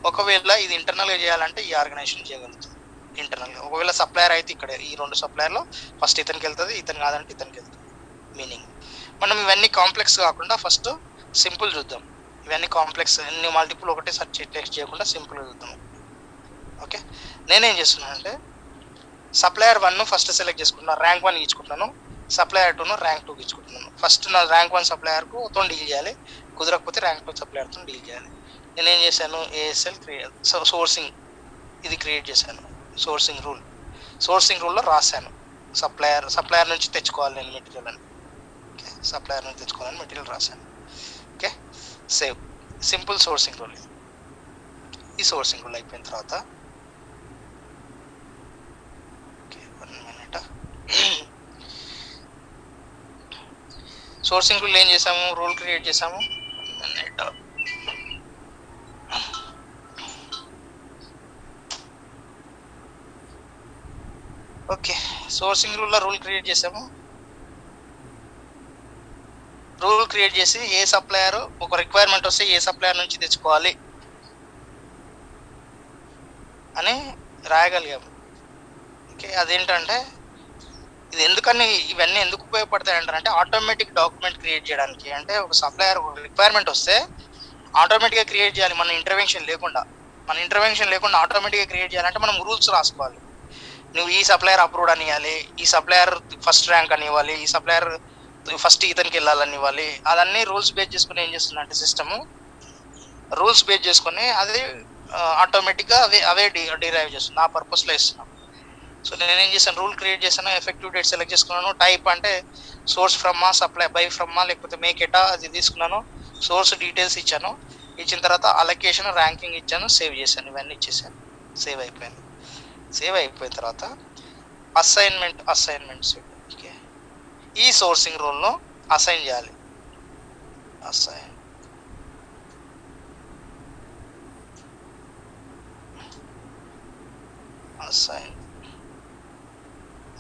ఒకవేళ ఇది ఇంటర్నల్గా చేయాలంటే ఈ ఆర్గనైజేషన్ చేయగలుగుతుంది ఇంటర్నల్గా. ఒకవేళ సప్లయర్ అయితే ఇక్కడ ఈ 2 సప్లయర్లో ఫస్ట్ ఇతనికి వెళ్తుంది, ఇతను కాదంటే ఇతనికి వెళ్తుంది. మీనింగ్ మనం ఇవన్నీ కాంప్లెక్స్ కాకుండా ఫస్ట్ సింపుల్ చూద్దాం. ఇవన్నీ కాంప్లెక్స్ అన్ని మల్టిపుల్ ఒకటే సెర్చ్ టెక్స్ట్ చేయకుండా సింపుల్గా చూద్దాం. ఓకే, నేనేం చేస్తున్నానంటే సప్లయర్ 1 ఫస్ట్ సెలెక్ట్ చేసుకుంటున్నాను, ర్యాంక్ 1 ఇచ్చుకుంటున్నాను, సప్లయర్ 2 ర్యాంక్ 2 ఇచ్చుకుంటున్నాను. ఫస్ట్ నా ర్యాంక్ 1 సప్లయర్కు డీల్ చేయాలి, కుదరకపోతే ర్యాంక్ 2 సప్లయర్తో డీల్ చేయాలి. నేనేం చేశాను, ఏఎస్ఎల్ సోర్సింగ్ ఇది క్రియేట్ చేశాను. సోర్సింగ్ రూల్లో రాశాను సప్లయర్ నుంచి తెచ్చుకోవాలి నేను మెటీరియల్ అని. ఓకే, సప్లయర్ నుంచి తెచ్చుకోవాలని మెటీరియల్ రాశాను. Okay, save simple sourcing rule. ఈ సోర్సింగ్ రూల్ అయిపోయిన తర్వాత ఓకే 1 మినిట్, సోర్సింగ్ రూల్ ఏం చేసాము, రూల్ క్రియేట్ చేసాము. 1 మినిట్, ఓకే సోర్సింగ్ రూల్లో రూల్ క్రియేట్ చేసాము. రూల్ క్రియేట్ చేసి ఏ సప్లయర్ ఒక రిక్వైర్మెంట్ వస్తే ఏ సప్లయర్ నుంచి తెచ్చుకోవాలి అని రాయగలిగాము. ఓకే, అదేంటంటే ఇది ఎందుకని ఇవన్నీ ఎందుకు ఉపయోగపడతాయి అంటారంటే ఆటోమేటిక్ డాక్యుమెంట్ క్రియేట్ చేయడానికి. అంటే ఒక సప్లయర్ రిక్వైర్మెంట్ వస్తే ఆటోమేటిక్గా క్రియేట్ చేయాలి, మన ఇంటర్వెన్షన్ లేకుండా ఆటోమేటిక్గా క్రియేట్ చేయాలంటే మనం రూల్స్ రాసుకోవాలి. నువ్వు ఈ సప్లయర్ అప్రూవ్డ్ అని ఇవ్వాలి, ఈ సప్లయర్ ఫస్ట్ ర్యాంక్ అని ఇవ్వాలి, ఈ సప్లయర్ ఫస్ట్ ఇతనికి వెళ్ళాలని ఇవ్వాలి. అదన్నీ రూల్స్ బేస్ చేసుకుని ఏం చేస్తున్నా అంటే సిస్టమ్ రూల్స్ బేస్ చేసుకుని అది ఆటోమేటిక్గా అవే డిరైవ్ చేస్తుంది. ఆ పర్పస్లో ఇస్తున్నాం. సో నేనేం చేశాను, రూల్ క్రియేట్ చేశాను, ఎఫెక్టివ్ డేట్ సెలెక్ట్ చేసుకున్నాను, టైప్ అంటే సోర్స్ ఫ్రమ్మా, సప్లై బై ఫ్రమ్మా, లేకపోతే మేక్ ఎటా అది తీసుకున్నాను, సోర్స్ డీటెయిల్స్ ఇచ్చాను. ఇచ్చిన తర్వాత అలొకేషన్ ర్యాంకింగ్ ఇచ్చాను, సేవ్ చేశాను. ఇవన్నీ ఇచ్చేసాను, సేవ్ అయిపోయింది. సేవ్ అయిపోయిన తర్వాత అసైన్మెంట్ సెట్. ఓకే, ఈ సోర్సింగ్ రోల్లో అసైన్ చేయాలి.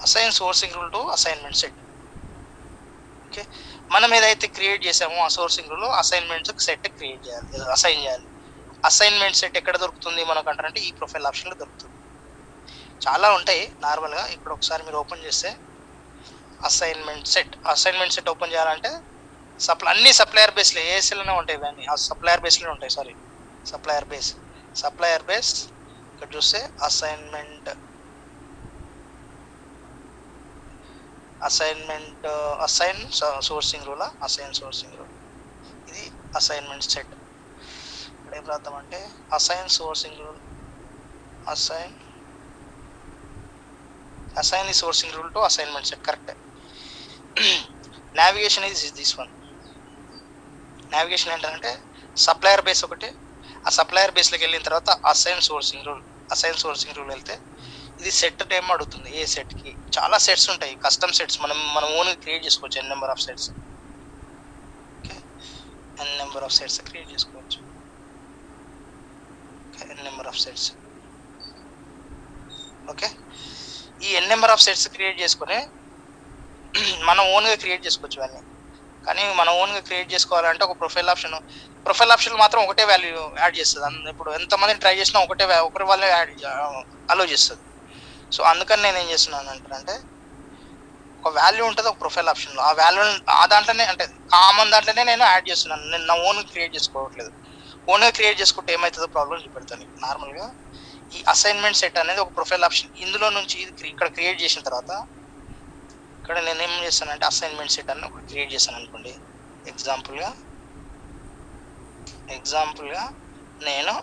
Assign sourcing rule to assignment set. Okay, మనం ఏదైతే క్రియేట్ చేసామో ఆ sourcing rule assignment set create చేయాలి, అసైన్ చేయాలి. అసైన్మెంట్ సెట్ ఎక్కడ దొరుకుతుంది మనకు అంటే ఈ ప్రొఫైల్ ఆప్షన్లో దొరుకుతుంది. చాలా ఉంటాయి నార్మల్గా. ఇప్పుడు ఒకసారి మీరు ఓపెన్ చేస్తే అసైన్మెంట్ సెట్ ఓపెన్ చేయాలంటే అన్ని సప్లయర్ బేస్లో ఏఎస్ఎల్లోనే ఉంటాయి. ఇవన్నీ ఆ సప్లయర్ బేస్లోనే ఉంటాయి. సప్లయర్ బేస్ ఇక్కడ చూస్తే అసైన్ సోర్సింగ్ రూల్ ఇది అసైన్మెంట్ సెట్. ఇప్పుడు ఏం రాద్దామంటే assign sourcing rule assign the sourcing rule to assignment set. Correct. Navigation is this one. Navigation ఏంటంటే సప్లయర్ బేస్ ఒకటి, ఆ సప్లయర్ బేస్లోకి వెళ్ళిన తర్వాత అసైన్ సోర్సింగ్ రూల్ వెళ్తే ఇది సెట్ నేమ్ అడుగుతుంది. ఏ సెట్కి చాలా సెట్స్ ఉంటాయి, కస్టమ్ సెట్స్ మనం ఓన్గా క్రియేట్ చేసుకోవచ్చు. N number of sets. Okay, N number of sets create చేసుకోవచ్చు. ఓకే, ఈ N number of sets create చేసుకుని మనం ఓన్గా క్రియేట్ చేసుకోవచ్చు ఇవన్నీ. కానీ మనం ఓన్గా క్రియేట్ చేసుకోవాలంటే ఒక ప్రొఫైల్ ఆప్షన్ మాత్రం ఒకటే వాల్యూ యాడ్ చేస్తుంది. ఇప్పుడు ఎంతమంది ట్రై చేసినా ఒకటి వాళ్ళే అలో చేస్తుంది. సో అందుకని నేను ఏం చేస్తున్నాను అంటే ఒక వాల్యూ ఉంటుంది ఒక ప్రొఫైల్ ఆప్షన్లో, ఆ వాల్యూ ఆ దాంట్లోనే అంటే కామన్ దాంట్లోనే నేను యాడ్ చేస్తున్నాను. నేను నా ఓన్గా క్రియేట్ చేసుకోవట్లేదు. ఓన్గా క్రియేట్ చేసుకుంటే ఏమవుతుందో ప్రాబ్లమ్ చూపెడతాను. నార్మల్గా ఈ అసైన్మెంట్ సెట్ అనేది ఒక ప్రొఫైల్ ఆప్షన్. ఇందులో నుంచి ఇక్కడ క్రియేట్ చేసిన తర్వాత ఇక్కడ నేను ఏం చేస్తానంటే అసైన్మెంట్ సెట్ అని ఒకటి క్రియేట్ చేశాను అనుకోండి. ఎగ్జాంపుల్గా నేను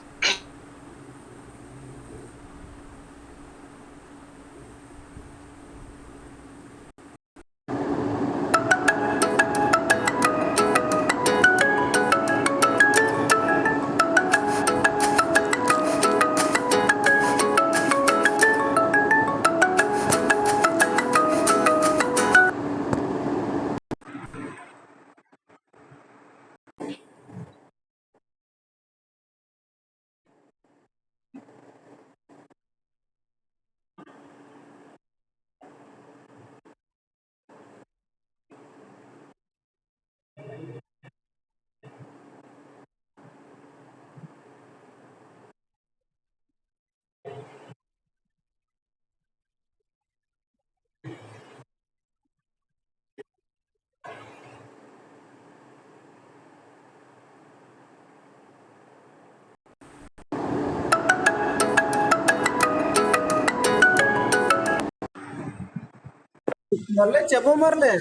మరలే చెప్పు మరలే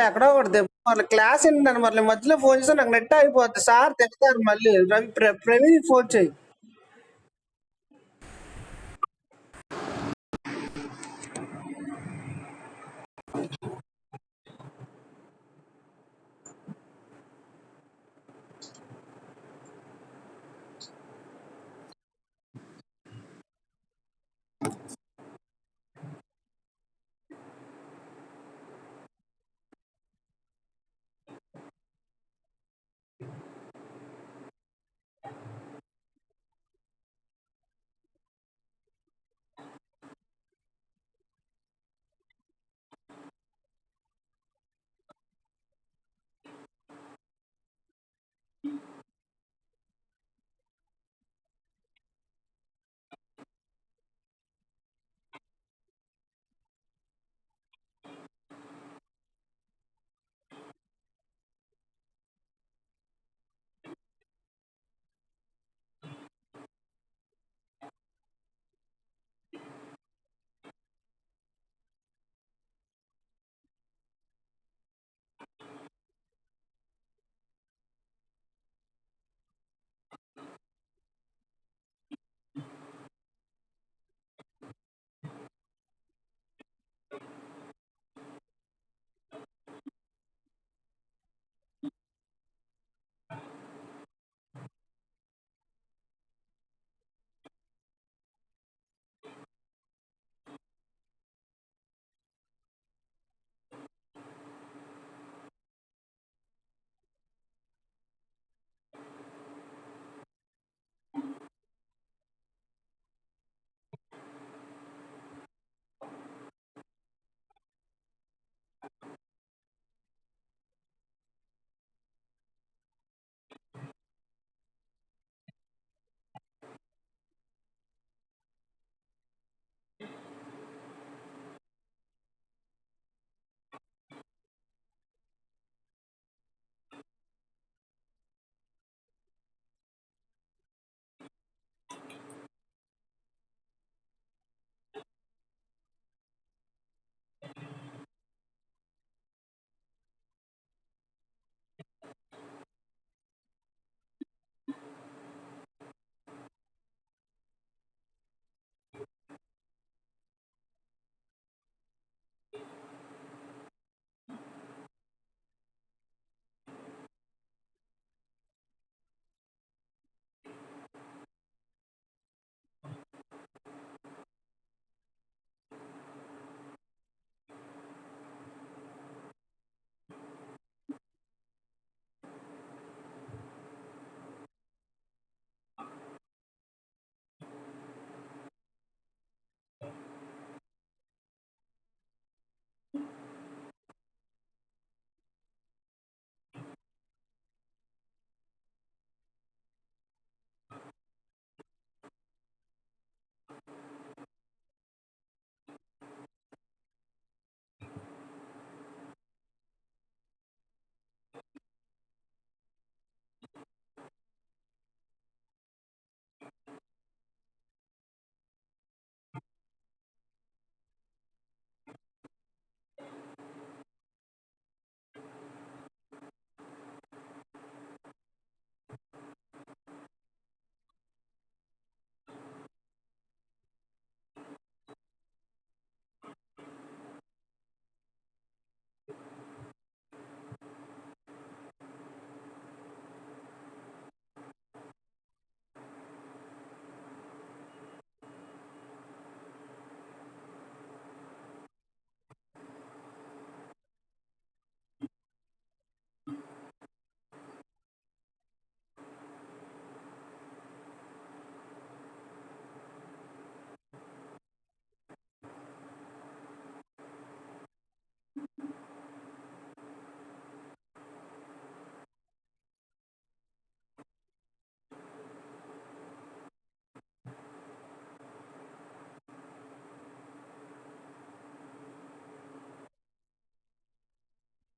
ఎక్కడో ఒకటి దెబ్బ మరలే క్లాస్ ఏంటంటే మరలే మధ్యలో ఫోన్ చేస్తే నాకు నెట్ అయిపోద్ది. సార్ తెస్తారు మళ్ళీ. ప్రవీణ్ ఫోన్ చేయి.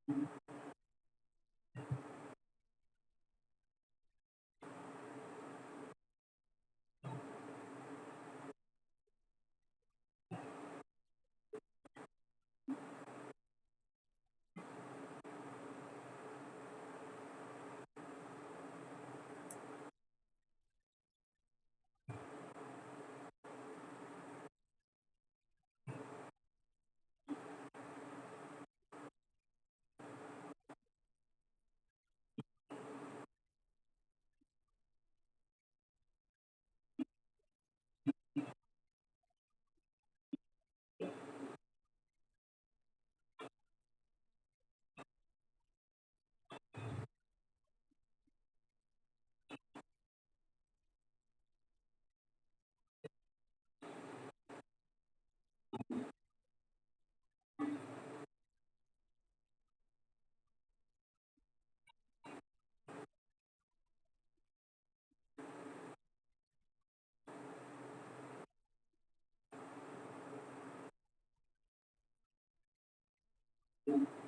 Thank you.